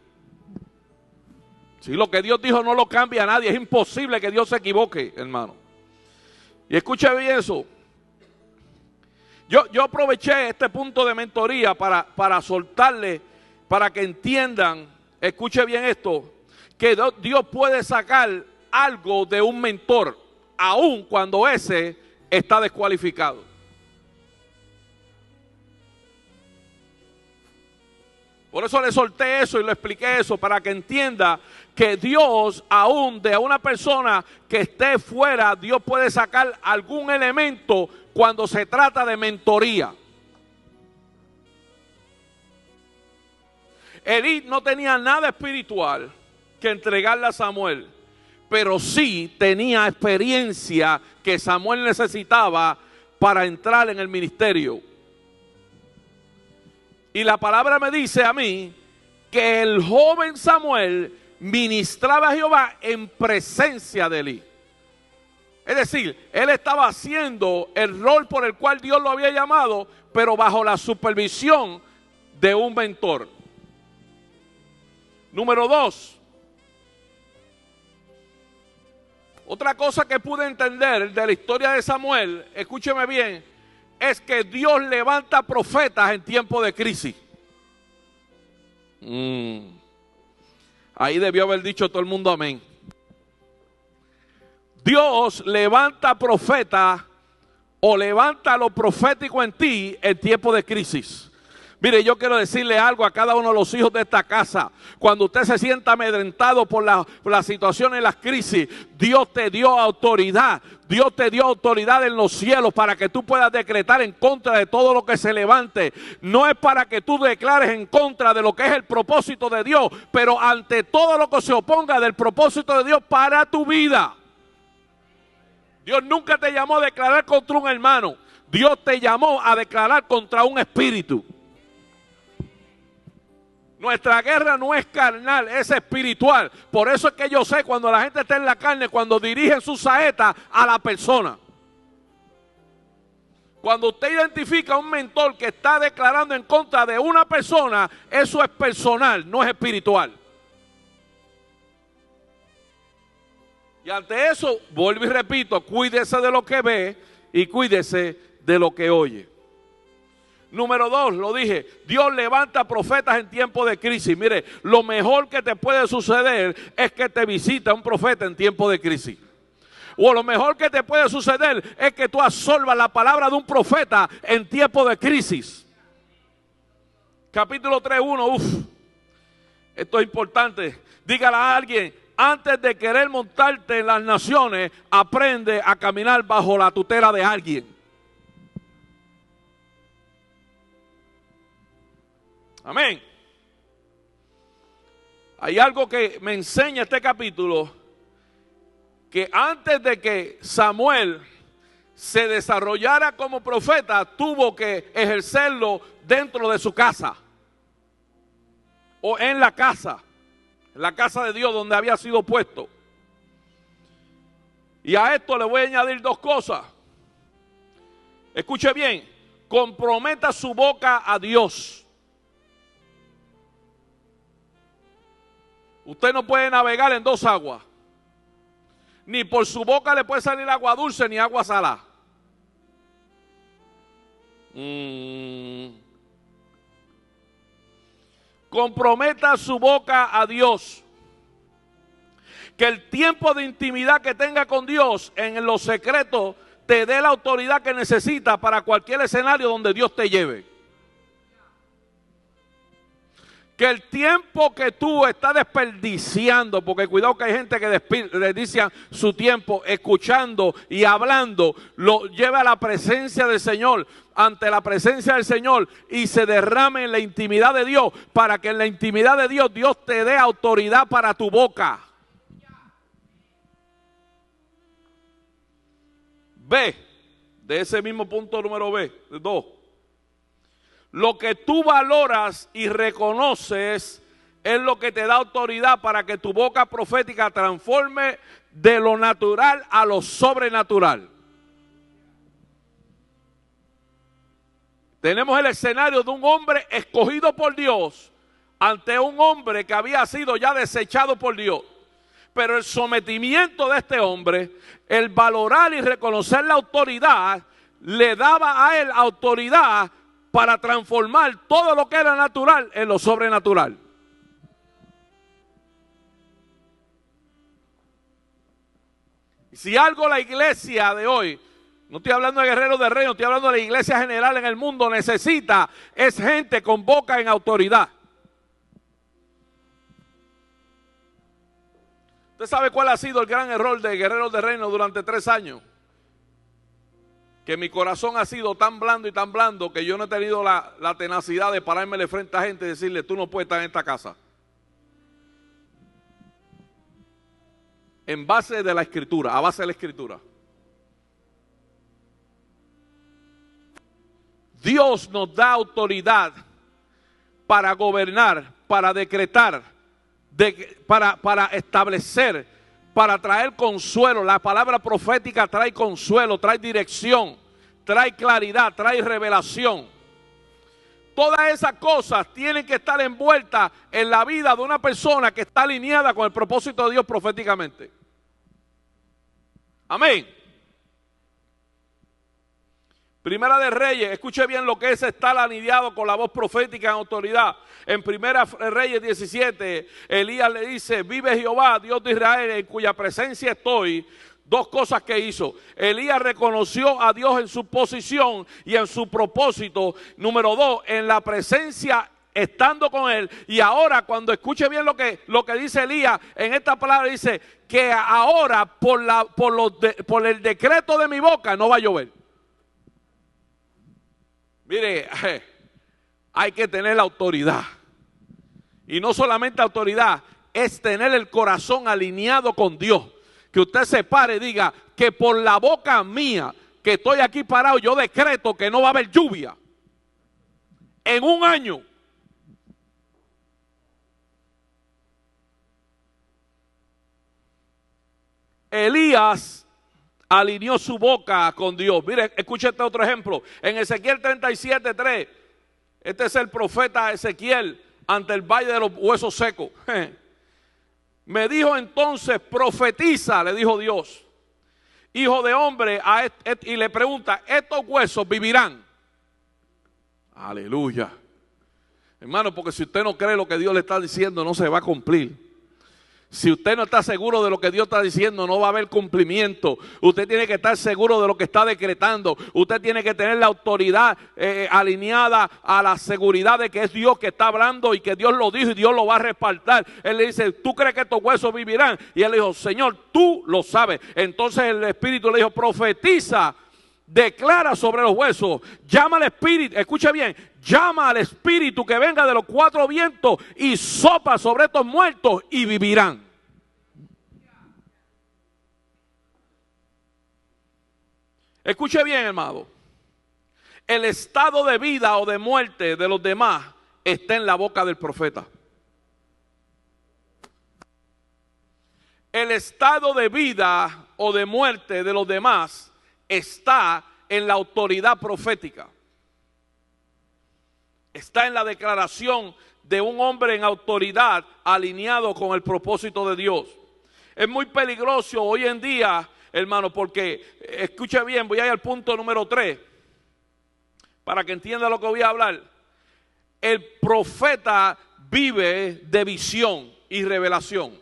Si lo que Dios dijo no lo cambia nadie, es imposible que Dios se equivoque, hermano. Y escuche bien eso. Yo aproveché este punto de mentoría para soltarle, para que entiendan, escuche bien esto, que Dios puede sacar algo de un mentor, aun cuando ese está descualificado. Por eso le solté eso y le expliqué eso, para que entienda que Dios, aún de una persona que esté fuera, Dios puede sacar algún elemento cuando se trata de mentoría. Elí no tenía nada espiritual que entregarle a Samuel, pero sí tenía experiencia que Samuel necesitaba para entrar en el ministerio. Y la palabra me dice a mí que el joven Samuel ministraba a Jehová en presencia de Elí. Es decir, él estaba haciendo el rol por el cual Dios lo había llamado, pero bajo la supervisión de un mentor. Número 2. Otra cosa que pude entender de la historia de Samuel, escúcheme bien, es que Dios levanta profetas en tiempo de crisis. Ahí debió haber dicho todo el mundo amén. Dios levanta profetas o levanta lo profético en ti en tiempo de crisis. Mire, yo quiero decirle algo a cada uno de los hijos de esta casa. Cuando usted se sienta amedrentado por la situación y las crisis, Dios te dio autoridad. Dios te dio autoridad en los cielos para que tú puedas decretar en contra de todo lo que se levante. No es para que tú declares en contra de lo que es el propósito de Dios, pero ante todo lo que se oponga del propósito de Dios para tu vida. Dios nunca te llamó a declarar contra un hermano. Dios te llamó a declarar contra un espíritu. Nuestra guerra no es carnal, es espiritual. Por eso es que yo sé cuando la gente está en la carne, cuando dirigen su saeta a la persona. Cuando usted identifica a un mentor que está declarando en contra de una persona, eso es personal, no es espiritual. Y ante eso, vuelvo y repito, cuídese de lo que ve y cuídese de lo que oye. Número 2, lo dije, Dios levanta profetas en tiempo de crisis. Mire, lo mejor que te puede suceder es que te visita un profeta en tiempo de crisis. O lo mejor que te puede suceder es que tú absorbas la palabra de un profeta en tiempo de crisis. Capítulo 3:1, esto es importante. Dígale a alguien, antes de querer montarte en las naciones, aprende a caminar bajo la tutela de alguien. Amén. hay algo que me enseña este capítulo, que antes de que Samuel se desarrollara como profeta, tuvo que ejercerlo dentro de su casa, o en la casa de Dios donde había sido puesto. Y a esto le voy a añadir dos cosas. Escuche bien, comprometa su boca a Dios. Usted no puede navegar en dos aguas. Ni por su boca le puede salir agua dulce ni agua salada. Comprometa su boca a Dios. Que el tiempo de intimidad que tenga con Dios en los secretos te dé la autoridad que necesita para cualquier escenario donde Dios te lleve. Que el tiempo que tú estás desperdiciando, porque cuidado que hay gente que desperdicia su tiempo escuchando y hablando, lo lleva a la presencia del Señor, ante la presencia del Señor, y se derrame en la intimidad de Dios, para que en la intimidad de Dios, Dios te dé autoridad para tu boca. B, de ese mismo punto número B, 2. Lo que tú valoras y reconoces es lo que te da autoridad para que tu boca profética transforme de lo natural a lo sobrenatural. Tenemos el escenario de un hombre escogido por Dios ante un hombre que había sido ya desechado por Dios. Pero el sometimiento de este hombre, el valorar y reconocer la autoridad, le daba a él autoridad para transformar todo lo que era natural en lo sobrenatural. Si algo la iglesia de hoy, no estoy hablando de guerreros de reino, estoy hablando de la iglesia general en el mundo, necesita, es gente con boca en autoridad. ¿Usted sabe cuál ha sido el gran error de guerreros de reino durante 3 años? Que mi corazón ha sido tan blando y tan blando que yo no he tenido la tenacidad de pararme de frente a gente y decirle, tú no puedes estar en esta casa. En base de la escritura, a base de la escritura. Dios nos da autoridad para gobernar, para decretar, para establecer, para traer consuelo. La palabra profética trae consuelo, trae dirección, trae claridad, trae revelación. Todas esas cosas tienen que estar envueltas en la vida de una persona que está alineada con el propósito de Dios proféticamente. Amén. Primera de Reyes, escuche bien lo que es estar alineado con la voz profética en autoridad. En Primera Reyes 17, Elías le dice, vive Jehová, Dios de Israel, en cuya presencia estoy. 2 cosas que hizo. Elías reconoció a Dios en su posición y en su propósito. Número 2, en la presencia estando con él. Y ahora, cuando escuche bien lo que dice Elías, en esta palabra dice que ahora por el decreto de mi boca no va a llover. Mire, hay que tener la autoridad. Y no solamente autoridad, es tener el corazón alineado con Dios. Que usted se pare y diga que por la boca mía, que estoy aquí parado, yo decreto que no va a haber lluvia en 1 año. Elías alineó su boca con Dios. Mire, escuche este otro ejemplo. En Ezequiel 37:3, este es el profeta Ezequiel ante el valle de los huesos secos. Me dijo entonces, profetiza, le dijo Dios, hijo de hombre, y le pregunta, ¿estos huesos vivirán? Aleluya. Hermano, porque si usted no cree lo que Dios le está diciendo, no se va a cumplir. Si usted no está seguro de lo que Dios está diciendo, no va a haber cumplimiento. Usted tiene que estar seguro de lo que está decretando. Usted tiene que tener la autoridad alineada a la seguridad de que es Dios que está hablando y que Dios lo dijo y Dios lo va a respaldar. Él le dice, ¿tú crees que estos huesos vivirán? Y él le dijo, Señor, tú lo sabes. Entonces el Espíritu le dijo, profetiza declara sobre los huesos, llama al espíritu, escuche bien, llama al espíritu que venga de los cuatro vientos y sopla sobre estos muertos y vivirán. Escuche bien, hermano. El estado de vida o de muerte de los demás está en la boca del profeta. El estado de vida o de muerte de los demás está en la autoridad profética. Está en la declaración de un hombre en autoridad alineado con el propósito de Dios. Es muy peligroso hoy en día, hermano, porque, escuche bien, voy a ir al punto número 3, para que entienda lo que voy a hablar. El profeta vive de visión y revelación.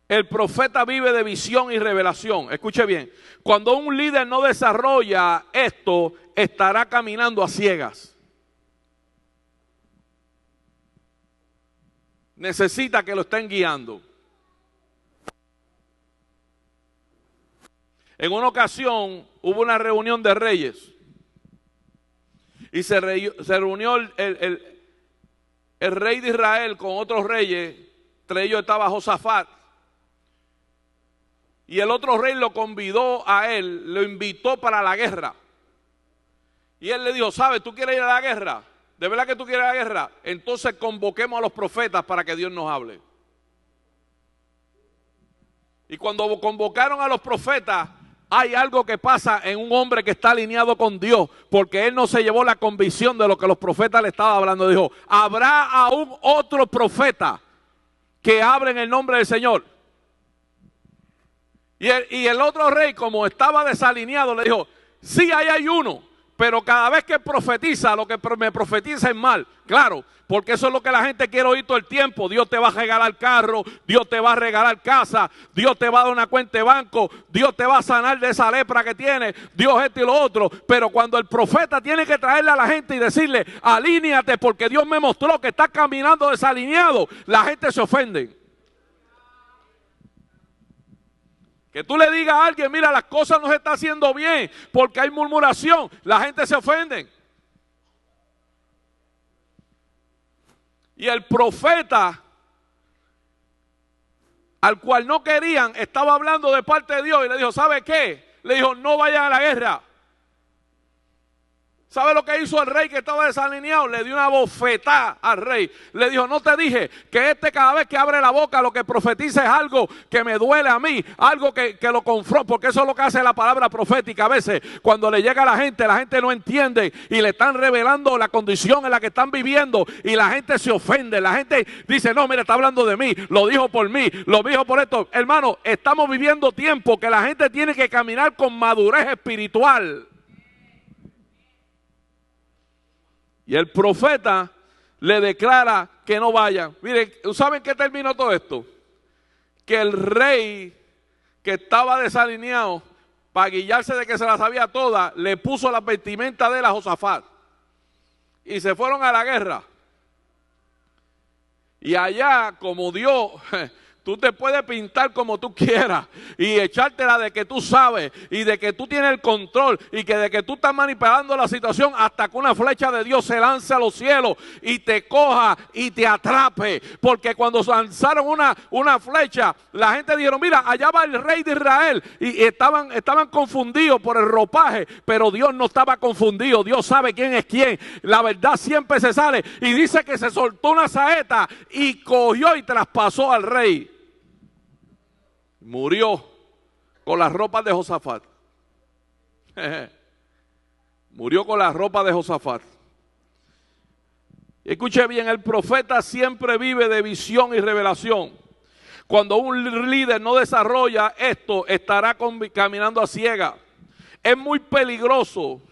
El profeta vive de visión y revelación. Escuche bien, cuando un líder no desarrolla esto, estará caminando a ciegas. Necesita que lo estén guiando. En una ocasión hubo una reunión de reyes y se reunió el rey de Israel con otros reyes. Entre ellos estaba Josafat. Y el otro rey lo convidó a él, lo invitó para la guerra. Y él le dijo, ¿sabes? ¿Tú quieres ir a la guerra? ¿De verdad que tú quieres ir a la guerra? Entonces convoquemos a los profetas para que Dios nos hable. Y cuando convocaron a los profetas, hay algo que pasa en un hombre que está alineado con Dios, porque él no se llevó la convicción de lo que los profetas le estaban hablando. Dijo, ¿habrá aún otro profeta que hable en el nombre del Señor? Y el otro rey, como estaba desalineado, le dijo, sí, ahí hay uno, pero cada vez que profetiza, lo que me profetiza es mal. Claro, porque eso es lo que la gente quiere oír todo el tiempo. Dios te va a regalar carro, Dios te va a regalar casa, Dios te va a dar una cuenta de banco, Dios te va a sanar de esa lepra que tienes, Dios esto y lo otro. Pero cuando el profeta tiene que traerle a la gente y decirle, alíñate porque Dios me mostró que estás caminando desalineado, la gente se ofende. Que tú le digas a alguien, mira, las cosas no se están haciendo bien porque hay murmuración, la gente se ofende. Y el profeta, al cual no querían, estaba hablando de parte de Dios y le dijo, ¿sabe qué? Le dijo, no vayan a la guerra. ¿Sabe lo que hizo el rey que estaba desalineado? Le dio una bofetada al rey. Le dijo, no te dije que cada vez que abre la boca lo que profetiza es algo que me duele a mí, algo que lo confronta, porque eso es lo que hace la palabra profética. A veces cuando le llega a la gente no entiende y le están revelando la condición en la que están viviendo y la gente se ofende. La gente dice, no, mira, está hablando de mí, lo dijo por mí, lo dijo por esto. Hermano, estamos viviendo tiempo que la gente tiene que caminar con madurez espiritual. Y el profeta le declara que no vayan. Miren, ¿saben qué terminó todo esto? Que el rey que estaba desalineado, para guiarse de que se la sabía toda, le puso las vestimentas de él a Josafat. Y se fueron a la guerra. Y allá, como Dios... Tú te puedes pintar como tú quieras y echártela de que tú sabes y de que tú tienes el control y que de que tú estás manipulando la situación hasta que una flecha de Dios se lance a los cielos y te coja y te atrape. Porque cuando lanzaron una flecha, la gente dijeron, mira, allá va el rey de Israel. Y estaban confundidos por el ropaje, pero Dios no estaba confundido. Dios sabe quién es quién. La verdad siempre se sale. Y dice que se soltó una saeta y cogió y traspasó al rey. Murió con las ropas de Josafat. Murió con las ropas de Josafat. Escuche bien, el profeta siempre vive de visión y revelación. Cuando un líder no desarrolla esto, estará caminando a ciegas. Es muy peligroso.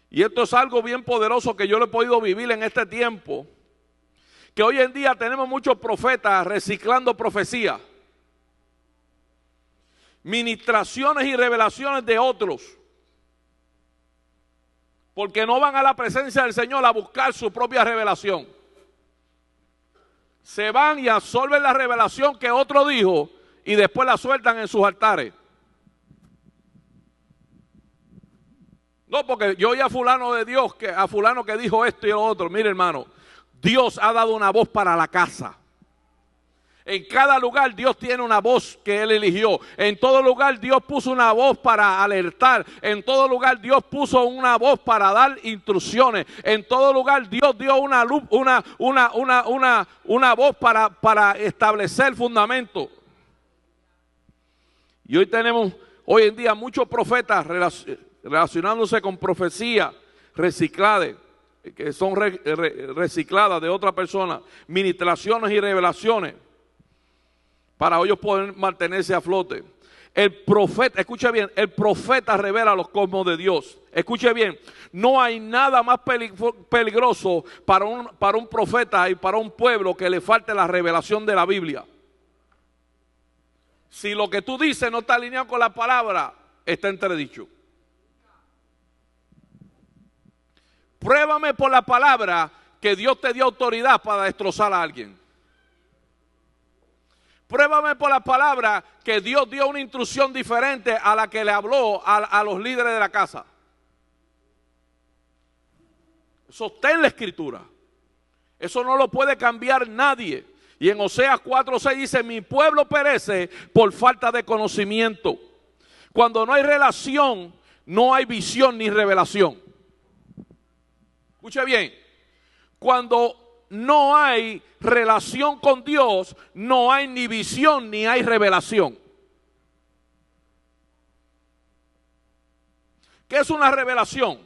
Y esto es algo bien poderoso que yo lo he podido vivir en este tiempo. Que hoy en día tenemos muchos profetas reciclando profecías. Ministraciones y revelaciones de otros, porque no van a la presencia del Señor a buscar su propia revelación. Se van y absorben la revelación que otro dijo y después la sueltan en sus altares. No, porque yo oí a fulano de Dios, a fulano que dijo esto y lo otro. Mire, hermano, Dios ha dado una voz para la casa. En cada lugar Dios tiene una voz que Él eligió. En todo lugar Dios puso una voz para alertar. En todo lugar Dios puso una voz para dar instrucciones. En todo lugar Dios dio una voz para establecer fundamentos. Y hoy tenemos, hoy en día, muchos profetas relacionándose con profecía recicladas, que son recicladas de otra persona, ministraciones y revelaciones, para ellos poder mantenerse a flote. El profeta, escuche bien, el profeta revela los cosmos de Dios. Escuche bien, no hay nada más peligroso para un profeta y para un pueblo que le falte la revelación de la Biblia. Si lo que tú dices no está alineado con la palabra, está entredicho. Pruébame por la palabra que Dios te dio autoridad para destrozar a alguien. Pruébame por la palabra que Dios dio una instrucción diferente a la que le habló a los líderes de la casa. Eso está en la Escritura. Eso no lo puede cambiar nadie. Y en Oseas 4:6 dice, mi pueblo perece por falta de conocimiento. Cuando no hay relación, no hay visión ni revelación. Escuche bien, cuando no hay relación con Dios, no hay ni visión ni hay revelación. ¿Qué es una revelación?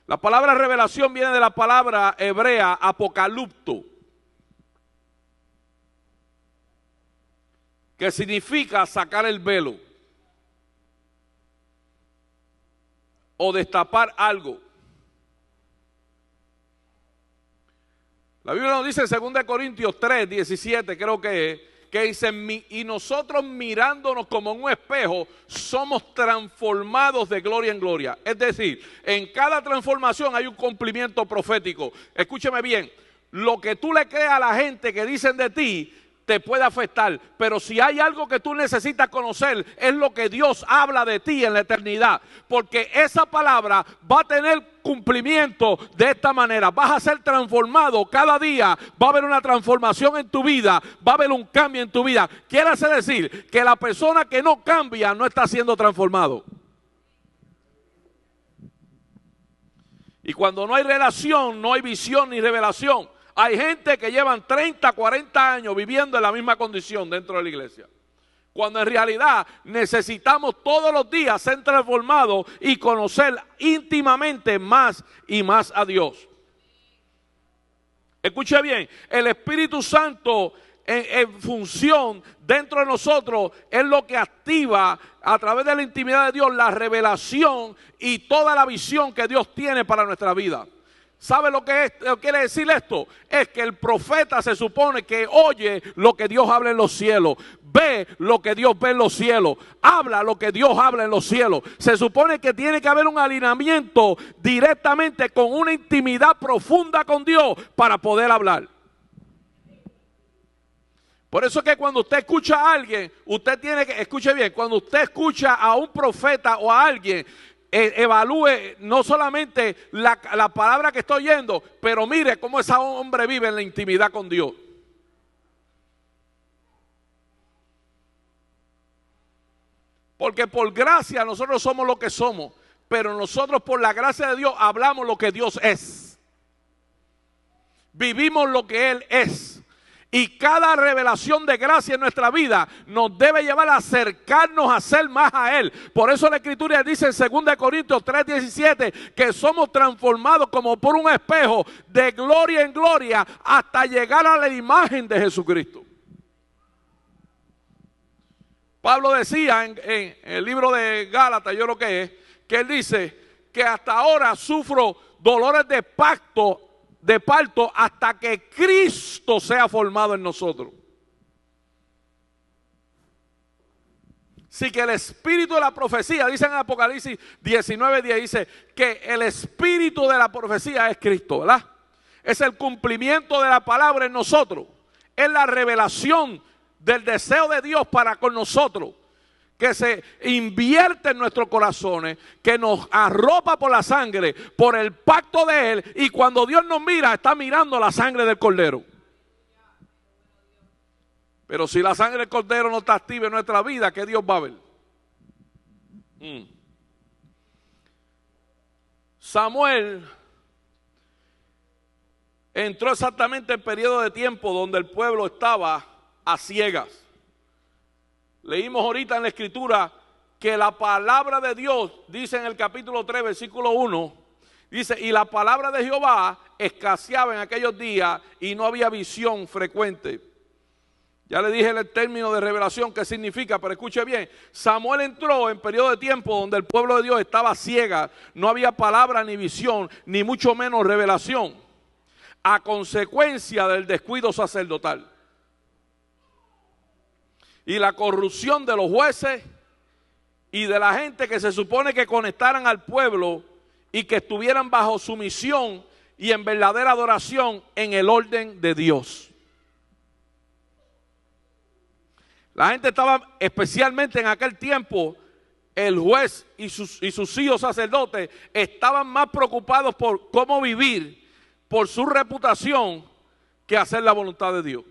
La palabra revelación viene de la palabra hebrea apocalipto, que significa sacar el velo o destapar algo. La Biblia nos dice en 2 Corintios 3:17, creo que dice, y nosotros mirándonos como en un espejo, somos transformados de gloria en gloria. Es decir, en cada transformación hay un cumplimiento profético. Escúcheme bien, lo que tú le creas a la gente que dicen de ti, te puede afectar, pero si hay algo que tú necesitas conocer, es lo que Dios habla de ti en la eternidad, porque esa palabra va a tener cumplimiento de esta manera. Vas a ser transformado cada día, va a haber una transformación en tu vida, va a haber un cambio en tu vida. Quiere decir que la persona que no cambia no está siendo transformado. Y cuando no hay relación, no hay visión ni revelación. Hay gente que llevan 30, 40 años viviendo en la misma condición dentro de la iglesia. Cuando en realidad necesitamos todos los días ser transformados y conocer íntimamente más y más a Dios. Escuche bien, el Espíritu Santo en función dentro de nosotros es lo que activa a través de la intimidad de Dios la revelación y toda la visión que Dios tiene para nuestra vida. ¿Sabe lo que quiere decir esto? Es que el profeta se supone que oye lo que Dios habla en los cielos, ve lo que Dios ve en los cielos, habla lo que Dios habla en los cielos. Se supone que tiene que haber un alineamiento directamente con una intimidad profunda con Dios para poder hablar. Por eso es que cuando usted escucha a alguien, usted tiene que, escuche bien, cuando usted escucha a un profeta o a alguien, evalúe no solamente la palabra que está oyendo, pero mire cómo ese hombre vive en la intimidad con Dios. Porque por gracia nosotros somos lo que somos, pero nosotros por la gracia de Dios hablamos lo que Dios es. Vivimos lo que Él es. Y cada revelación de gracia en nuestra vida nos debe llevar a acercarnos a ser más a Él. Por eso la Escritura dice en 2 Corintios 3:17 que somos transformados como por un espejo de gloria en gloria hasta llegar a la imagen de Jesucristo. Pablo decía en el libro de Gálatas, yo lo que es, que él dice que hasta ahora sufro dolores de parto hasta que Cristo sea formado en nosotros. Así que el espíritu de la profecía, dice en Apocalipsis 19:10, dice que el espíritu de la profecía es Cristo, ¿verdad? es el cumplimiento de la palabra en nosotros. Es la revelación del deseo de Dios para con nosotros, que se invierte en nuestros corazones, que nos arropa por la sangre, por el pacto de Él, y cuando Dios nos mira, está mirando la sangre del Cordero. Pero si la sangre del Cordero no está activa en nuestra vida, ¿qué Dios va a ver? Samuel entró exactamente en el periodo de tiempo donde el pueblo estaba a ciegas. Leímos ahorita en la escritura que la palabra de Dios, dice en el capítulo 3, versículo 1, dice, y la palabra de Jehová escaseaba en aquellos días y no había visión frecuente. Ya le dije el término de revelación que significa, pero escuche bien, Samuel entró en periodo de tiempo donde el pueblo de Dios estaba ciega, no había palabra ni visión, ni mucho menos revelación, a consecuencia del descuido sacerdotal y la corrupción de los jueces y de la gente que se supone que conectaran al pueblo y que estuvieran bajo sumisión y en verdadera adoración en el orden de Dios. La gente estaba, especialmente en aquel tiempo, el juez y sus hijos sacerdotes estaban más preocupados por cómo vivir, por su reputación, que hacer la voluntad de Dios.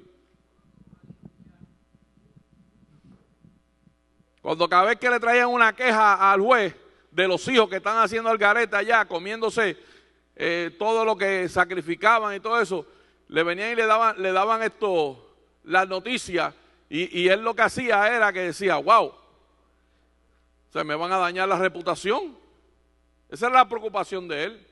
Cuando cada vez que le traían una queja al juez de los hijos que están haciendo algarete allá, comiéndose todo lo que sacrificaban y todo eso, le venían y le daban las noticias, y él lo que hacía era que decía, wow, se me van a dañar la reputación. Esa era la preocupación de él.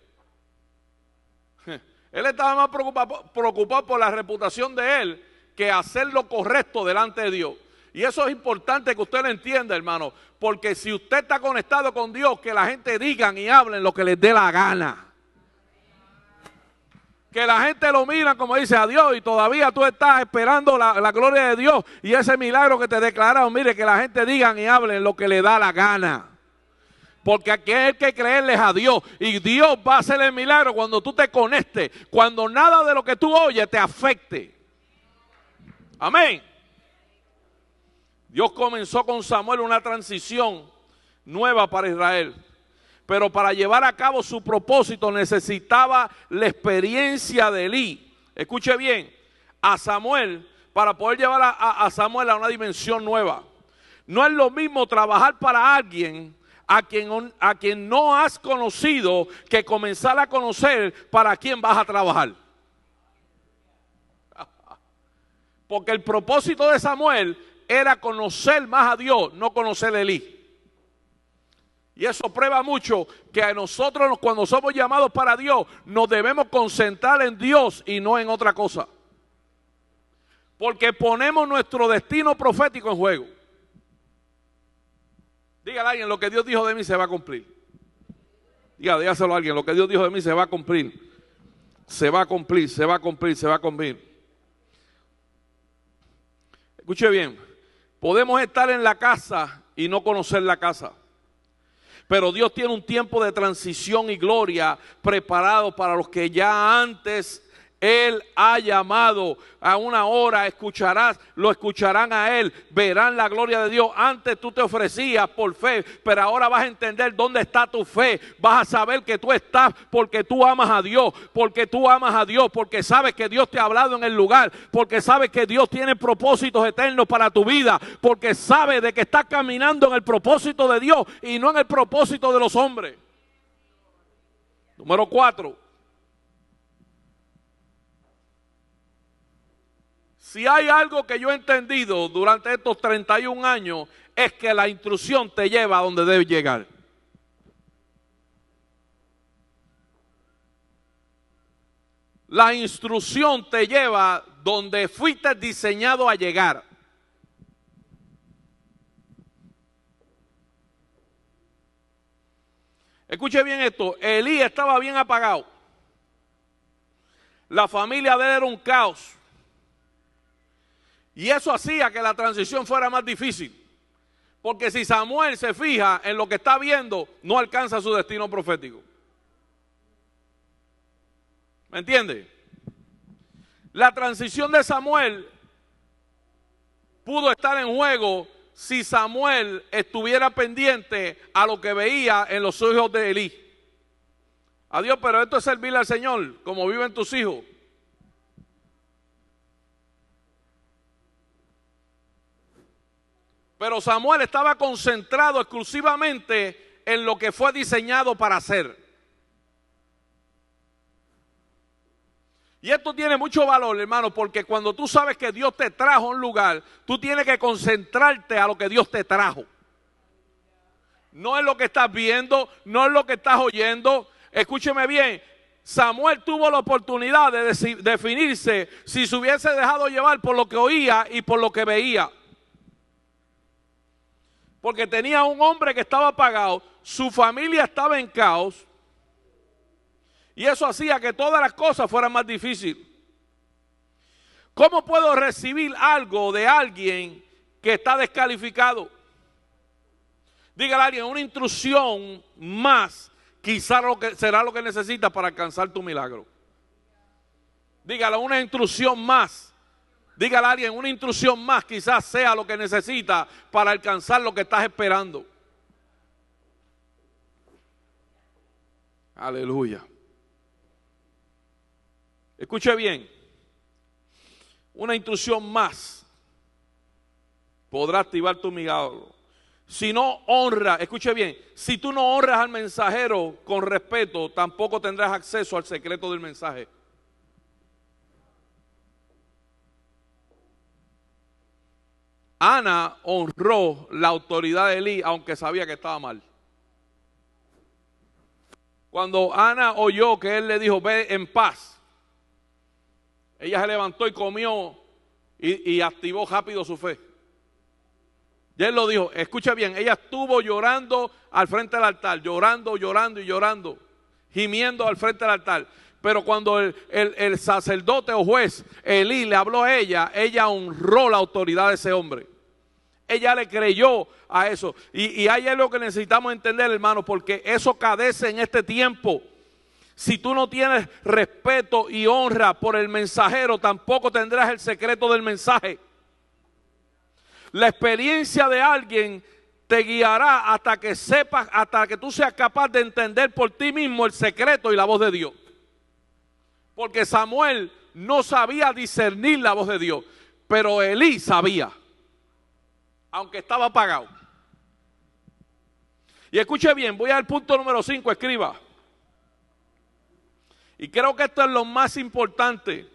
Él estaba más preocupado por la reputación de él que hacer lo correcto delante de Dios. Y eso es importante que usted lo entienda, hermano, porque si usted está conectado con Dios, que la gente digan y hablen lo que les dé la gana. Que la gente lo mira como dice a Dios, y todavía tú estás esperando la gloria de Dios y ese milagro que te declararon. Mire, que la gente digan y hablen lo que le da la gana. Porque aquí hay que creerles a Dios, y Dios va a hacer el milagro cuando tú te conectes, cuando nada de lo que tú oyes te afecte. Amén. Dios comenzó con Samuel una transición nueva para Israel. Pero para llevar a cabo su propósito necesitaba la experiencia de Elí. Escuche bien, a Samuel, para poder llevar a Samuel a una dimensión nueva. No es lo mismo trabajar para alguien a quien no has conocido que comenzar a conocer para quién vas a trabajar. Porque el propósito de Samuel era conocer más a Dios, no conocer a Elí. Y eso prueba mucho que a nosotros, cuando somos llamados para Dios, nos debemos concentrar en Dios y no en otra cosa. Porque ponemos nuestro destino profético en juego. Dígale a alguien, lo que Dios dijo de mí se va a cumplir. Dígaselo a alguien, lo que Dios dijo de mí se va a cumplir. Se va a cumplir, se va a cumplir, se va a cumplir. Escuche bien, podemos estar en la casa y no conocer la casa. Pero Dios tiene un tiempo de transición y gloria preparado para los que ya antes Él ha llamado a una hora. Lo escucharán a Él, verán la gloria de Dios. Antes tú te ofrecías por fe, pero ahora vas a entender dónde está tu fe. Vas a saber que tú estás porque tú amas a Dios, porque sabes que Dios te ha hablado en el lugar, porque sabes que Dios tiene propósitos eternos para tu vida, porque sabes de que estás caminando en el propósito de Dios y no en el propósito de los hombres. Número 4. Si hay algo que yo he entendido durante estos 31 años, es que la instrucción te lleva a donde debes llegar. La instrucción te lleva donde fuiste diseñado a llegar. Escuche bien esto, Elí estaba bien apagado. La familia de él era un caos. Y eso hacía que la transición fuera más difícil. Porque si Samuel se fija en lo que está viendo, no alcanza su destino profético. ¿Me entiende? La transición de Samuel pudo estar en juego si Samuel estuviera pendiente a lo que veía en los hijos de Elí. Adiós, pero esto es servirle al Señor, como viven tus hijos. Pero Samuel estaba concentrado exclusivamente en lo que fue diseñado para hacer. Y esto tiene mucho valor, hermano, porque cuando tú sabes que Dios te trajo a un lugar, tú tienes que concentrarte a lo que Dios te trajo. No es lo que estás viendo, no es lo que estás oyendo. Escúcheme bien, Samuel tuvo la oportunidad de definirse si se hubiese dejado llevar por lo que oía y por lo que veía. Porque tenía un hombre que estaba apagado, su familia estaba en caos, y eso hacía que todas las cosas fueran más difíciles. ¿Cómo puedo recibir algo de alguien que está descalificado? Dígale a alguien, una instrucción más, quizás será lo que necesitas para alcanzar tu milagro. Dígale, una instrucción más. Dígale a alguien, una instrucción más quizás sea lo que necesita para alcanzar lo que estás esperando. Aleluya. Escuche bien. Una instrucción más podrá activar tu milagro. Si no honra, escuche bien, si tú no honras al mensajero con respeto, tampoco tendrás acceso al secreto del mensaje. Ana honró la autoridad de Elí, aunque sabía que estaba mal. Cuando Ana oyó que él le dijo, ve en paz, ella se levantó y comió y activó rápido su fe. Y él lo dijo, escucha bien, ella estuvo llorando al frente del altar, llorando y llorando, gimiendo al frente del altar. Pero cuando el sacerdote o juez Elí le habló a ella honró la autoridad de ese hombre. Ella le creyó a eso. Y ahí es lo que necesitamos entender, hermano, porque eso cadece en este tiempo. Si tú no tienes respeto y honra por el mensajero, tampoco tendrás el secreto del mensaje. La experiencia de alguien te guiará hasta que sepas, hasta que tú seas capaz de entender por ti mismo el secreto y la voz de Dios. Porque Samuel no sabía discernir la voz de Dios, pero Elí sabía, aunque estaba apagado. Y escuche bien, voy al punto número 5, escriba. Y creo que esto es lo más importante.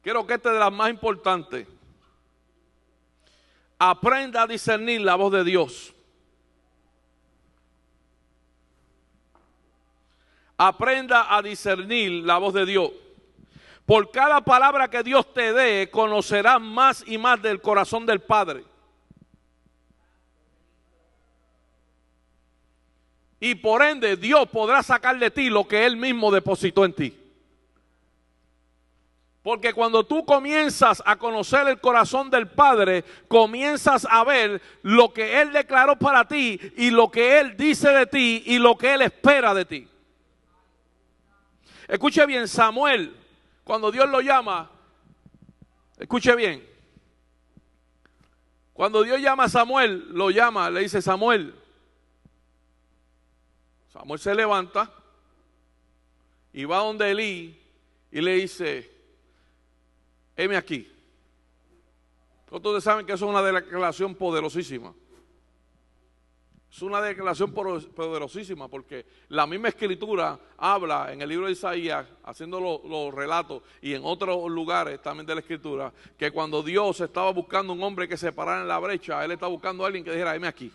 Creo que este es de las más importantes. Aprenda a discernir la voz de Dios. Aprenda a discernir la voz de Dios. Por cada palabra que Dios te dé, conocerás más y más del corazón del Padre. Y por ende, Dios podrá sacar de ti lo que Él mismo depositó en ti. Porque cuando tú comienzas a conocer el corazón del Padre, comienzas a ver lo que Él declaró para ti y lo que Él dice de ti y lo que Él espera de ti. Escuche bien, Samuel, cuando Dios lo llama, escuche bien. Cuando Dios llama a Samuel, lo llama, le dice Samuel. Samuel se levanta y va donde Elí y le dice, heme aquí. Ustedes saben que eso es una declaración poderosísima. Es una declaración poderosísima porque la misma escritura habla en el libro de Isaías, haciendo los relatos y en otros lugares también de la escritura, que cuando Dios estaba buscando un hombre que se parara en la brecha, Él estaba buscando a alguien que dijera, heme aquí,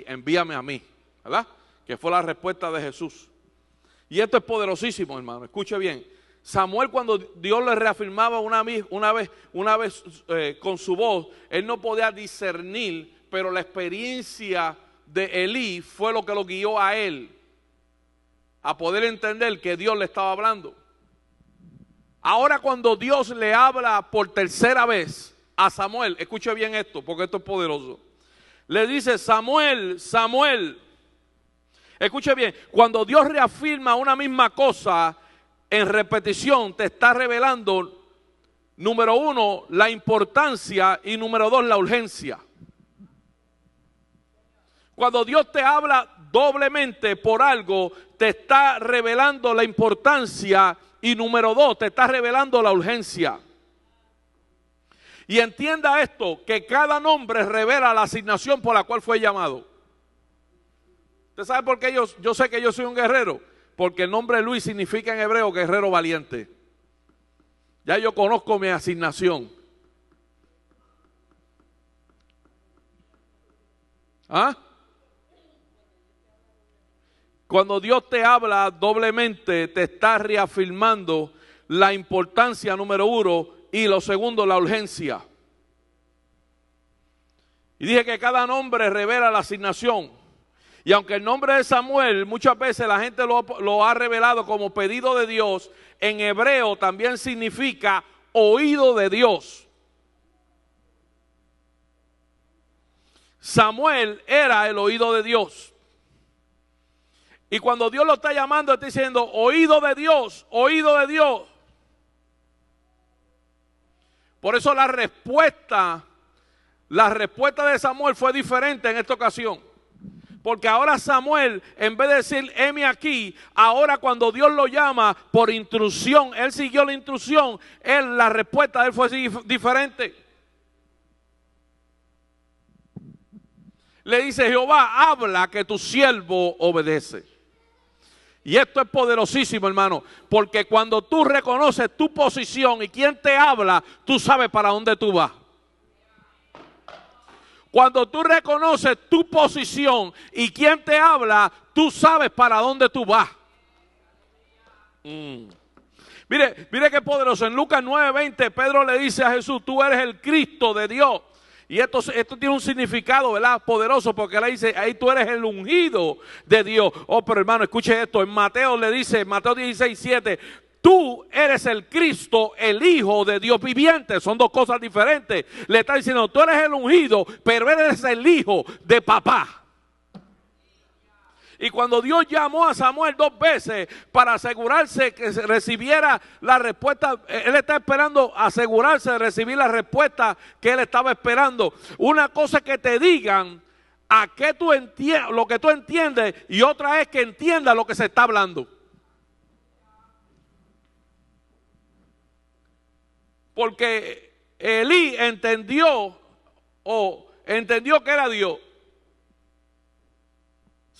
envíame a mí, ¿verdad? Que fue la respuesta de Jesús. Y esto es poderosísimo, hermano, escuche bien. Samuel, cuando Dios le reafirmaba una vez con su voz, él no podía discernir, pero la experiencia de Elí fue lo que lo guió a él a poder entender que Dios le estaba hablando. Ahora cuando Dios le habla por tercera vez a Samuel, escuche bien esto, porque esto es poderoso. Le dice, Samuel, Samuel. Escuche bien, cuando Dios reafirma una misma cosa en repetición, te está revelando, número uno, la importancia y número dos, la urgencia. Cuando Dios te habla doblemente por algo, te está revelando la importancia y número dos, te está revelando la urgencia. Y entienda esto, que cada nombre revela la asignación por la cual fue llamado. ¿Usted sabe por qué yo sé que yo soy un guerrero? Porque el nombre Luis significa en hebreo guerrero valiente. Ya yo conozco mi asignación. ¿Ah? Cuando Dios te habla doblemente, te está reafirmando la importancia número uno y lo segundo, la urgencia. Y dije que cada nombre revela la asignación. Y aunque el nombre de Samuel muchas veces la gente lo ha revelado como pedido de Dios, en hebreo también significa oído de Dios. Samuel era el oído de Dios. Y cuando Dios lo está llamando, está diciendo, oído de Dios, oído de Dios. Por eso la respuesta de Samuel fue diferente en esta ocasión. Porque ahora Samuel, en vez de decir, heme aquí, ahora cuando Dios lo llama por instrucción, él siguió la instrucción, la respuesta de él fue diferente. Le dice, Jehová, habla que tu siervo obedece. Y esto es poderosísimo, hermano, porque cuando tú reconoces tu posición y quién te habla, tú sabes para dónde tú vas. Cuando tú reconoces tu posición y quién te habla, tú sabes para dónde tú vas. Mire qué poderoso. En Lucas 9:20, Pedro le dice a Jesús, tú eres el Cristo de Dios. Y esto tiene un significado, ¿verdad? Poderoso, porque le dice, ahí tú eres el ungido de Dios. Oh, pero hermano, escuche esto. En Mateo le dice, Mateo 16:7, tú eres el Cristo, el Hijo de Dios viviente. Son dos cosas diferentes. Le está diciendo, tú eres el ungido, pero eres el hijo de papá. Y cuando Dios llamó a Samuel 2 veces para asegurarse que recibiera la respuesta, él está esperando asegurarse de recibir la respuesta que él estaba esperando. Una cosa es que te digan a qué tú entiendes, lo que tú entiendes, y otra es que entiendas lo que se está hablando. Porque Elí entendió que era Dios.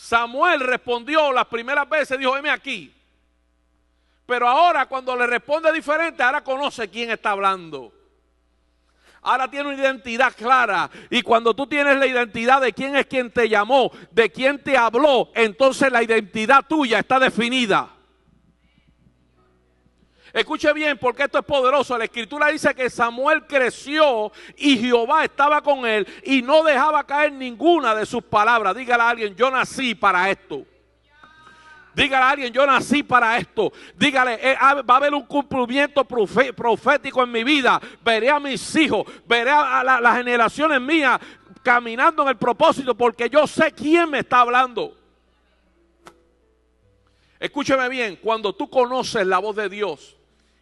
Samuel respondió las primeras veces, dijo, heme aquí. Pero ahora cuando le responde diferente, ahora conoce quién está hablando. Ahora tiene una identidad clara. Y cuando tú tienes la identidad de quién es quien te llamó, de quién te habló, entonces la identidad tuya está definida. Escuche bien, porque esto es poderoso. La Escritura dice que Samuel creció y Jehová estaba con él y no dejaba caer ninguna de sus palabras. Dígale a alguien, yo nací para esto. Dígale a alguien, yo nací para esto. Dígale, va a haber un cumplimiento profético en mi vida. Veré a mis hijos, veré a las generaciones mías caminando en el propósito, porque yo sé quién me está hablando. Escúcheme bien, cuando tú conoces la voz de Dios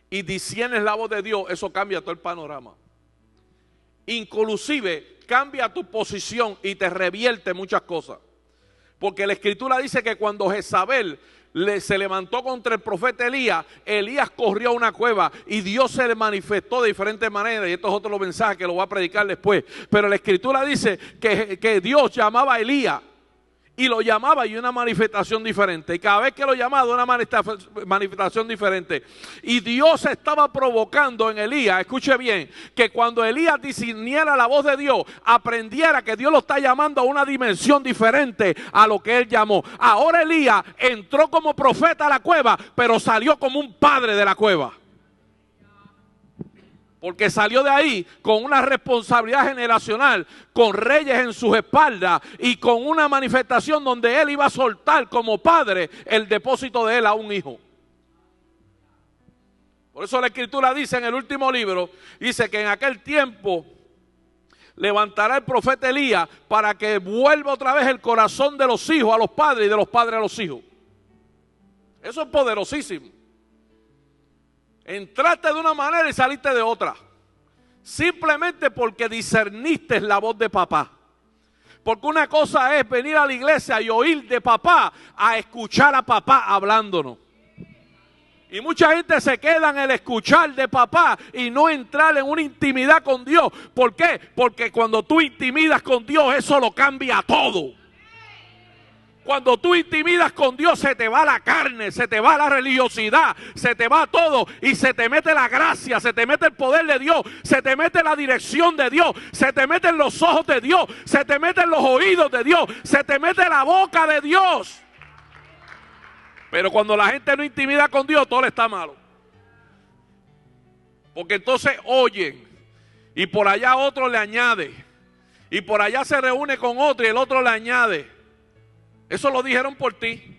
y disiernes la voz de Dios, eso cambia todo el panorama. Inclusive cambia tu posición y te revierte muchas cosas. Porque la Escritura dice que cuando Jezabel se levantó contra el profeta Elías, Elías corrió a una cueva y Dios se le manifestó de diferentes maneras. Y esto es otro mensaje que lo voy a predicar después. Pero la Escritura dice que Dios llamaba a Elías. Y lo llamaba y una manifestación diferente. Y cada vez que lo llamaba, una manifestación diferente. Y Dios estaba provocando en Elías, escuche bien, que cuando Elías discerniera la voz de Dios, aprendiera que Dios lo está llamando a una dimensión diferente a lo que él llamó. Ahora Elías entró como profeta a la cueva, pero salió como un padre de la cueva. Porque salió de ahí con una responsabilidad generacional, con reyes en sus espaldas y con una manifestación donde él iba a soltar como padre el depósito de él a un hijo. Por eso la Escritura dice en el último libro, dice que en aquel tiempo levantará el profeta Elías para que vuelva otra vez el corazón de los hijos a los padres y de los padres a los hijos. Eso es poderosísimo. Entraste de una manera y saliste de otra. Simplemente porque discerniste la voz de papá. Porque una cosa es venir a la iglesia y oír de papá a escuchar a papá hablándonos. Y mucha gente se queda en el escuchar de papá y no entrar en una intimidad con Dios. ¿Por qué? Porque cuando tú intimidas con Dios, eso lo cambia todo. Cuando tú intimidas con Dios, se te va la carne, se te va la religiosidad, se te va todo y se te mete la gracia, se te mete el poder de Dios, se te mete la dirección de Dios, se te meten los ojos de Dios, se te meten los oídos de Dios, se te mete la boca de Dios. Pero cuando la gente no intimida con Dios, todo le está malo. Porque entonces oyen y por allá otro le añade y por allá se reúne con otro y el otro le añade. Eso lo dijeron por ti.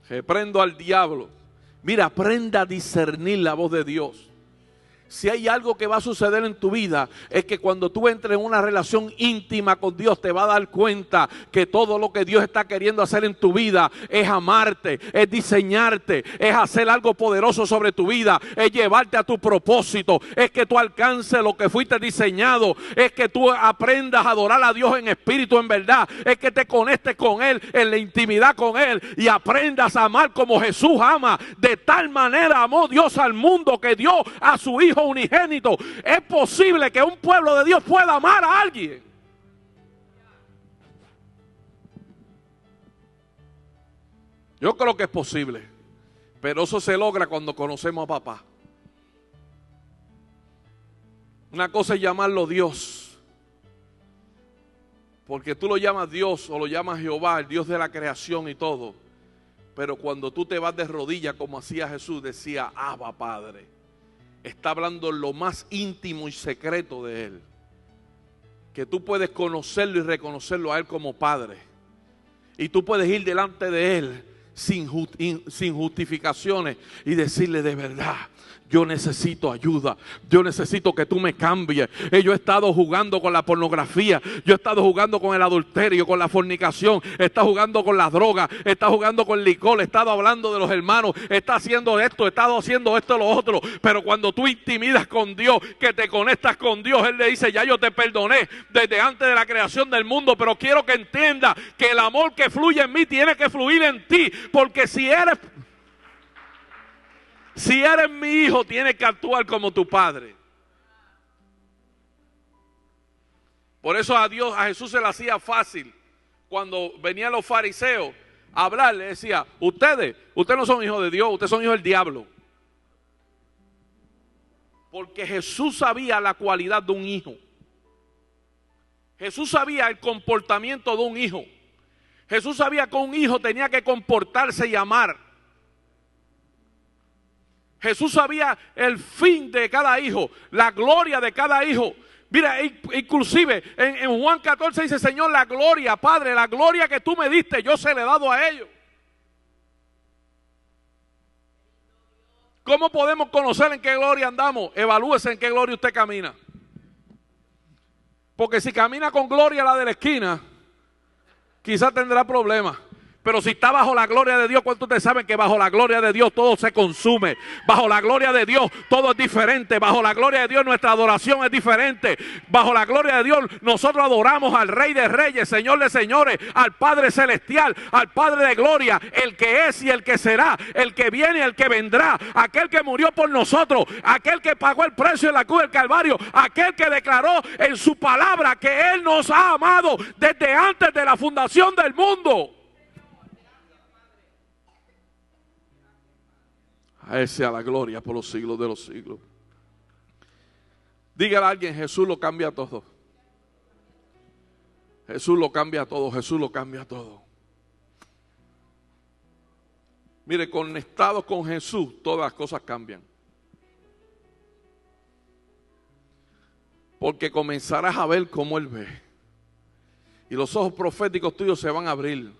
Reprendo al diablo. Mira, aprenda a discernir la voz de Dios. Si hay algo que va a suceder en tu vida, es que cuando tú entres en una relación íntima con Dios, te vas a dar cuenta que todo lo que Dios está queriendo hacer en tu vida es amarte, es diseñarte, es hacer algo poderoso sobre tu vida, es llevarte a tu propósito, es que tú alcances lo que fuiste diseñado, es que tú aprendas a adorar a Dios en espíritu, en verdad, es que te conectes con Él, en la intimidad con Él y aprendas a amar como Jesús ama. De tal manera amó Dios al mundo que dio a su Hijo unigénito. Es posible que un pueblo de Dios pueda amar a alguien. Yo creo que es posible, pero eso se logra cuando conocemos a papá. Una cosa es llamarlo Dios, porque tú lo llamas Dios o lo llamas Jehová, el Dios de la creación y todo, pero cuando tú te vas de rodillas como hacía Jesús, decía Abba Padre. Está hablando lo más íntimo y secreto de Él. Que tú puedes conocerlo y reconocerlo a Él como Padre. Y tú puedes ir delante de Él sin justificaciones y decirle de verdad: yo necesito ayuda, yo necesito que tú me cambies. Yo he estado jugando con la pornografía, yo he estado jugando con el adulterio, con la fornicación, he estado jugando con las drogas, he estado jugando con el licor, he estado hablando de los hermanos, he estado haciendo esto, he estado haciendo esto, lo otro. Pero cuando tú intimidas con Dios, que te conectas con Dios, Él le dice: ya yo te perdoné desde antes de la creación del mundo, pero quiero que entiendas que el amor que fluye en mí tiene que fluir en ti, porque si eres mi hijo, tienes que actuar como tu padre. Por eso a Jesús se le hacía fácil cuando venían los fariseos a hablar. Le decía: ustedes no son hijos de Dios, ustedes son hijos del diablo. Porque Jesús sabía la cualidad de un hijo. Jesús sabía el comportamiento de un hijo. Jesús sabía que un hijo tenía que comportarse y amar. Jesús sabía el fin de cada hijo, la gloria de cada hijo. Mira, inclusive en Juan 14 dice: Señor, la gloria, Padre, la gloria que tú me diste, yo se le he dado a ellos. ¿Cómo podemos conocer en qué gloria andamos? Evalúese en qué gloria usted camina. Porque si camina con gloria la de la esquina, quizás tendrá problemas. Pero si está bajo la gloria de Dios, ¿cuántos de ustedes saben que bajo la gloria de Dios todo se consume? Bajo la gloria de Dios todo es diferente. Bajo la gloria de Dios nuestra adoración es diferente. Bajo la gloria de Dios nosotros adoramos al Rey de Reyes, Señor de Señores, al Padre Celestial, al Padre de Gloria, el que es y el que será, el que viene y el que vendrá, aquel que murió por nosotros, aquel que pagó el precio en la cruz del Calvario, aquel que declaró en su palabra que Él nos ha amado desde antes de la fundación del mundo. A Él sea la gloria por los siglos de los siglos. Dígale a alguien: Jesús lo cambia todo. Jesús lo cambia todo, Jesús lo cambia todo. Mire, conectados con Jesús, todas las cosas cambian. Porque comenzarás a ver cómo Él ve. Y los ojos proféticos tuyos se van a abrir.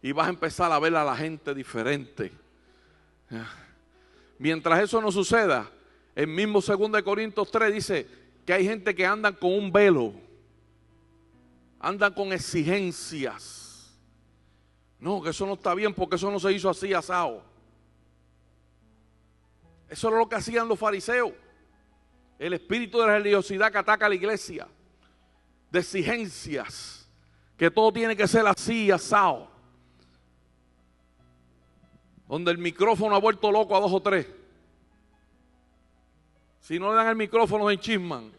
Y vas a empezar a ver a la gente diferente. Mientras eso no suceda, el mismo 2 Corintios 3 dice: que hay gente que andan con un velo, andan con exigencias. No, que eso no está bien porque eso no se hizo así, asado. Eso era lo que hacían los fariseos. El espíritu de la religiosidad que ataca a la iglesia, de exigencias, que todo tiene que ser así, asado. Donde el micrófono ha vuelto loco a 2 o 3. Si no le dan el micrófono, se enchisman.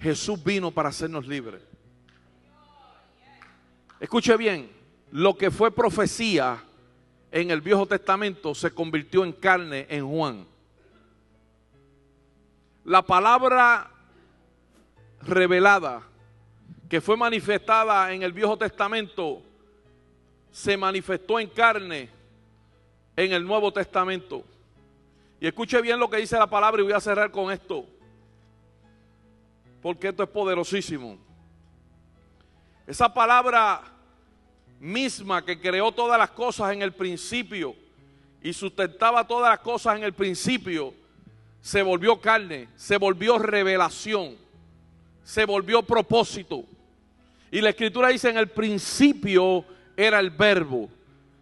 Jesús vino para hacernos libres. Escuche bien, lo que fue profecía en el Viejo Testamento se convirtió en carne en Juan. La palabra revelada que fue manifestada en el Viejo Testamento se manifestó en carne en el Nuevo Testamento. Y escuche bien lo que dice la palabra y voy a cerrar con esto, porque esto es poderosísimo. Esa palabra misma que creó todas las cosas en el principio y sustentaba todas las cosas en el principio, se volvió carne, se volvió revelación, se volvió propósito. Y la Escritura dice: en el principio era el verbo,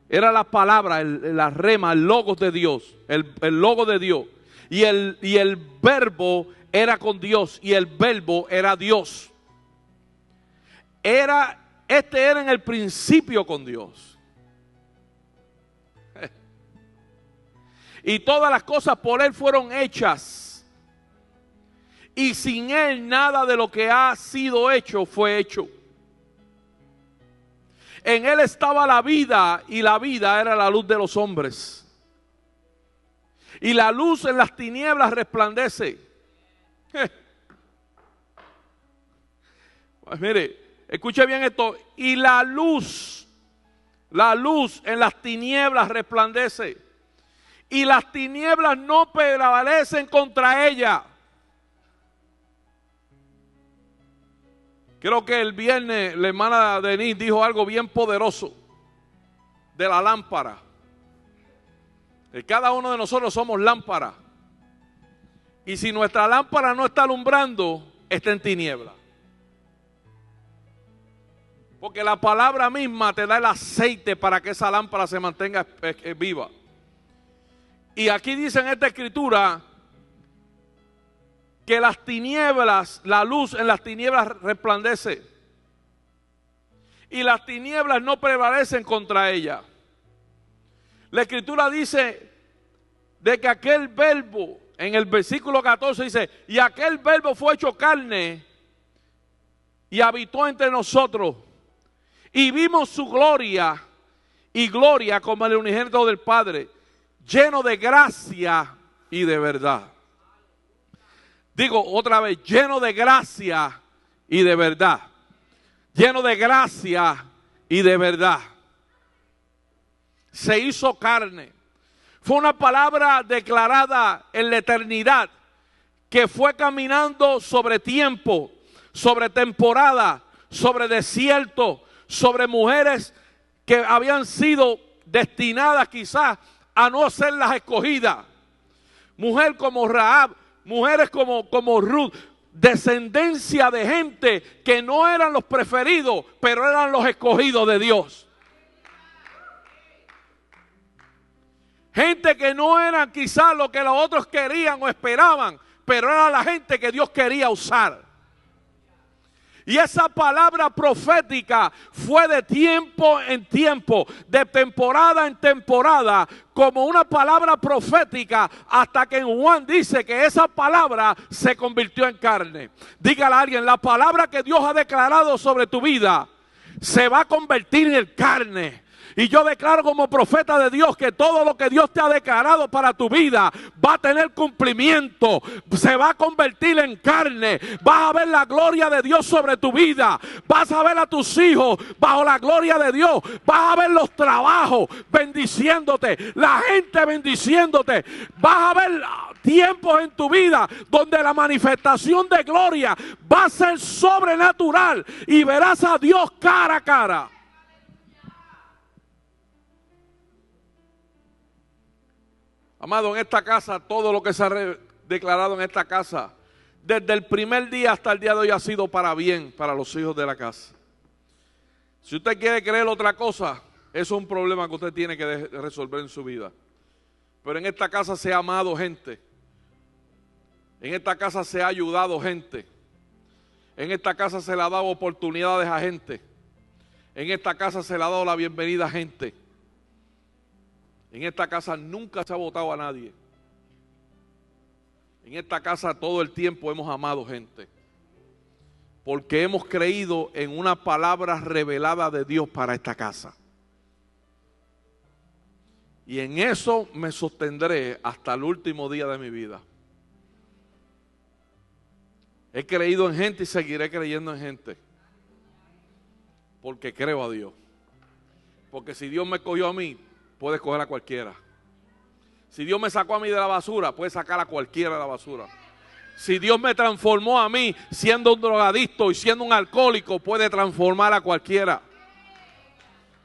era la palabra, la rema, el logos de Dios, el logo de Dios. Y el verbo era con Dios y el verbo era Dios. Este era en el principio con Dios. Y todas las cosas por Él fueron hechas. Y sin Él nada de lo que ha sido hecho fue hecho. En Él estaba la vida y la vida era la luz de los hombres. Y la luz en las tinieblas resplandece. Pues mire, escuche bien esto. Y la luz en las tinieblas resplandece. Y las tinieblas no prevalecen contra ella. Creo que el viernes la hermana Denise dijo algo bien poderoso de la lámpara. Que cada uno de nosotros somos lámpara. Y si nuestra lámpara no está alumbrando, está en tiniebla. Porque la palabra misma te da el aceite para que esa lámpara se mantenga viva. Y aquí dice en esta escritura que las tinieblas, la luz en las tinieblas resplandece. Y las tinieblas no prevalecen contra ella. La escritura dice de que aquel verbo, en el versículo 14 dice: y aquel verbo fue hecho carne y habitó entre nosotros. Y vimos su gloria, y gloria como el unigénito del Padre, lleno de gracia y de verdad. Digo otra vez, lleno de gracia y de verdad. Lleno de gracia y de verdad. Se hizo carne. Fue una palabra declarada en la eternidad, que fue caminando sobre tiempo, sobre temporada, sobre desierto, sobre mujeres que habían sido destinadas quizás a no ser las escogidas. Mujer como Rahab, mujeres como Ruth, descendencia de gente que no eran los preferidos, pero eran los escogidos de Dios. Gente que no eran quizás lo que los otros querían o esperaban, pero era la gente que Dios quería usar. Y esa palabra profética fue de tiempo en tiempo, de temporada en temporada, como una palabra profética, hasta que en Juan dice que esa palabra se convirtió en carne. Dígale a alguien: la palabra que Dios ha declarado sobre tu vida se va a convertir en carne. Y yo declaro como profeta de Dios que todo lo que Dios te ha declarado para tu vida va a tener cumplimiento, se va a convertir en carne. Vas a ver la gloria de Dios sobre tu vida, vas a ver a tus hijos bajo la gloria de Dios, vas a ver los trabajos bendiciéndote, la gente bendiciéndote, vas a ver tiempos en tu vida donde la manifestación de gloria va a ser sobrenatural y verás a Dios cara a cara. Amado, en esta casa todo lo que se declarado en esta casa, desde el primer día hasta el día de hoy ha sido para bien para los hijos de la casa. Si usted quiere creer otra cosa, eso es un problema que usted tiene que resolver en su vida. Pero en esta casa se ha amado gente. En esta casa se ha ayudado gente. En esta casa se le ha dado oportunidades a gente. En esta casa se le ha dado la bienvenida a gente. En esta casa nunca se ha votado a nadie. En esta casa todo el tiempo hemos amado gente. Porque hemos creído en una palabra revelada de Dios para esta casa. Y en eso me sostendré hasta el último día de mi vida. He creído en gente y seguiré creyendo en gente. Porque creo a Dios. Porque si Dios me cogió a mí, puede escoger a cualquiera. Si Dios me sacó a mí de la basura, puede sacar a cualquiera de la basura. Si Dios me transformó a mí siendo un drogadicto y siendo un alcohólico, puede transformar a cualquiera.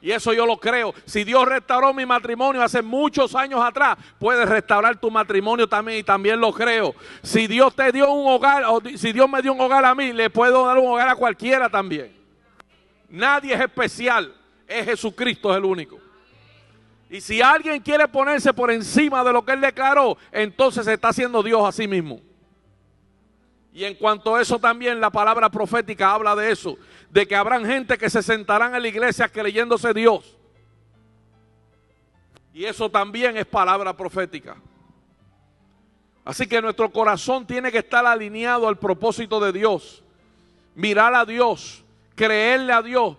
Y eso yo lo creo. Si Dios restauró mi matrimonio hace muchos años atrás, puede restaurar tu matrimonio también, y también lo creo. Si Dios te dio un hogar, o si Dios me dio un hogar a mí, le puedo dar un hogar a cualquiera también. Nadie es especial, es Jesucristo, es el único. Y si alguien quiere ponerse por encima de lo que Él declaró, entonces se está haciendo Dios a sí mismo. Y en cuanto a eso también la palabra profética habla de eso, de que habrán gente que se sentarán en la iglesia creyéndose Dios. Y eso también es palabra profética. Así que nuestro corazón tiene que estar alineado al propósito de Dios. Mirar a Dios, creerle a Dios,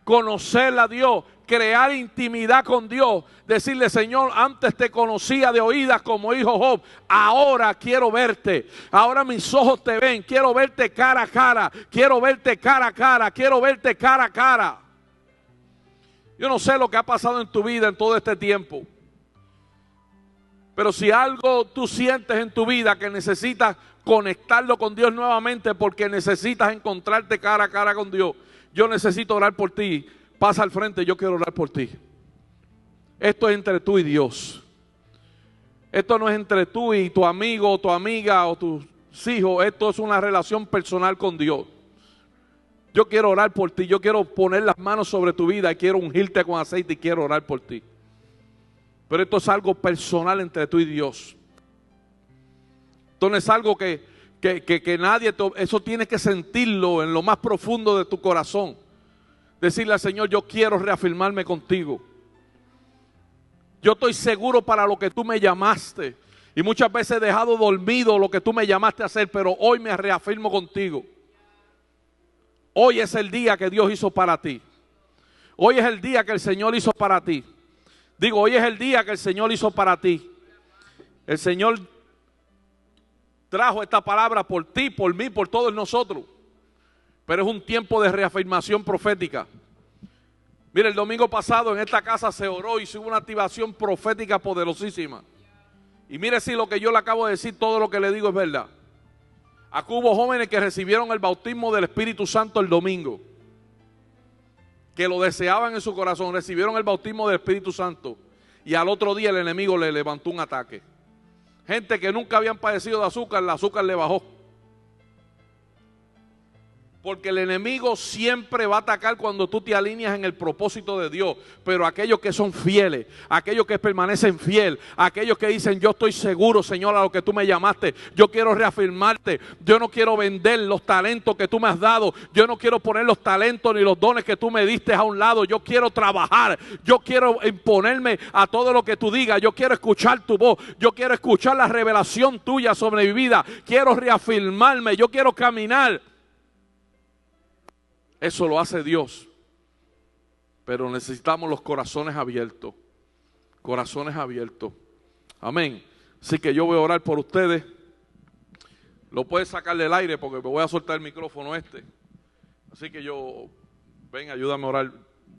conocerle a Dios, crear intimidad con Dios, decirle: Señor, antes te conocía de oídas como hijo Job, ahora quiero verte, ahora mis ojos te ven, quiero verte cara a cara, quiero verte cara a cara, quiero verte cara a cara. Yo no sé lo que ha pasado en tu vida en todo este tiempo, pero si algo tú sientes en tu vida que necesitas conectarlo con Dios nuevamente porque necesitas encontrarte cara a cara con Dios, yo necesito orar por ti. Pasa al frente, yo quiero orar por ti. Esto es entre tú y Dios. Esto no es entre tú y tu amigo o tu amiga o tus hijos. Esto es una relación personal con Dios. Yo quiero orar por ti. Yo quiero poner las manos sobre tu vida. Quiero ungirte con aceite y quiero orar por ti. Pero esto es algo personal entre tú y Dios. Esto no es algo que nadie... Eso tienes que sentirlo en lo más profundo de tu corazón. Decirle al Señor: yo quiero reafirmarme contigo. Yo estoy seguro para lo que tú me llamaste. Y muchas veces he dejado dormido lo que tú me llamaste a hacer, pero hoy me reafirmo contigo. Hoy es el día que Dios hizo para ti. Hoy es el día que el Señor hizo para ti. Digo, hoy es el día que el Señor hizo para ti. El Señor trajo esta palabra por ti, por mí, por todos nosotros. Pero es un tiempo de reafirmación profética. Mire, el domingo pasado en esta casa se oró y se hubo una activación profética poderosísima. Y mire si lo que yo le acabo de decir, todo lo que le digo es verdad. Aquí hubo jóvenes que recibieron el bautismo del Espíritu Santo el domingo, que lo deseaban en su corazón, recibieron el bautismo del Espíritu Santo, y al otro día el enemigo le levantó un ataque. Gente que nunca habían padecido de azúcar, el azúcar le bajó. Porque el enemigo siempre va a atacar cuando tú te alineas en el propósito de Dios. Pero aquellos que son fieles, aquellos que permanecen fieles, aquellos que dicen: yo estoy seguro, Señor, a lo que tú me llamaste. Yo quiero reafirmarte. Yo no quiero vender los talentos que tú me has dado. Yo no quiero poner los talentos ni los dones que tú me diste a un lado. Yo quiero trabajar. Yo quiero imponerme a todo lo que tú digas. Yo quiero escuchar tu voz. Yo quiero escuchar la revelación tuya sobre mi vida. Quiero reafirmarme. Yo quiero caminar. Eso lo hace Dios, pero necesitamos los corazones abiertos, amén. Así que yo voy a orar por ustedes. Lo puedes sacar del aire porque me voy a soltar el micrófono Así que ven, ayúdame a orar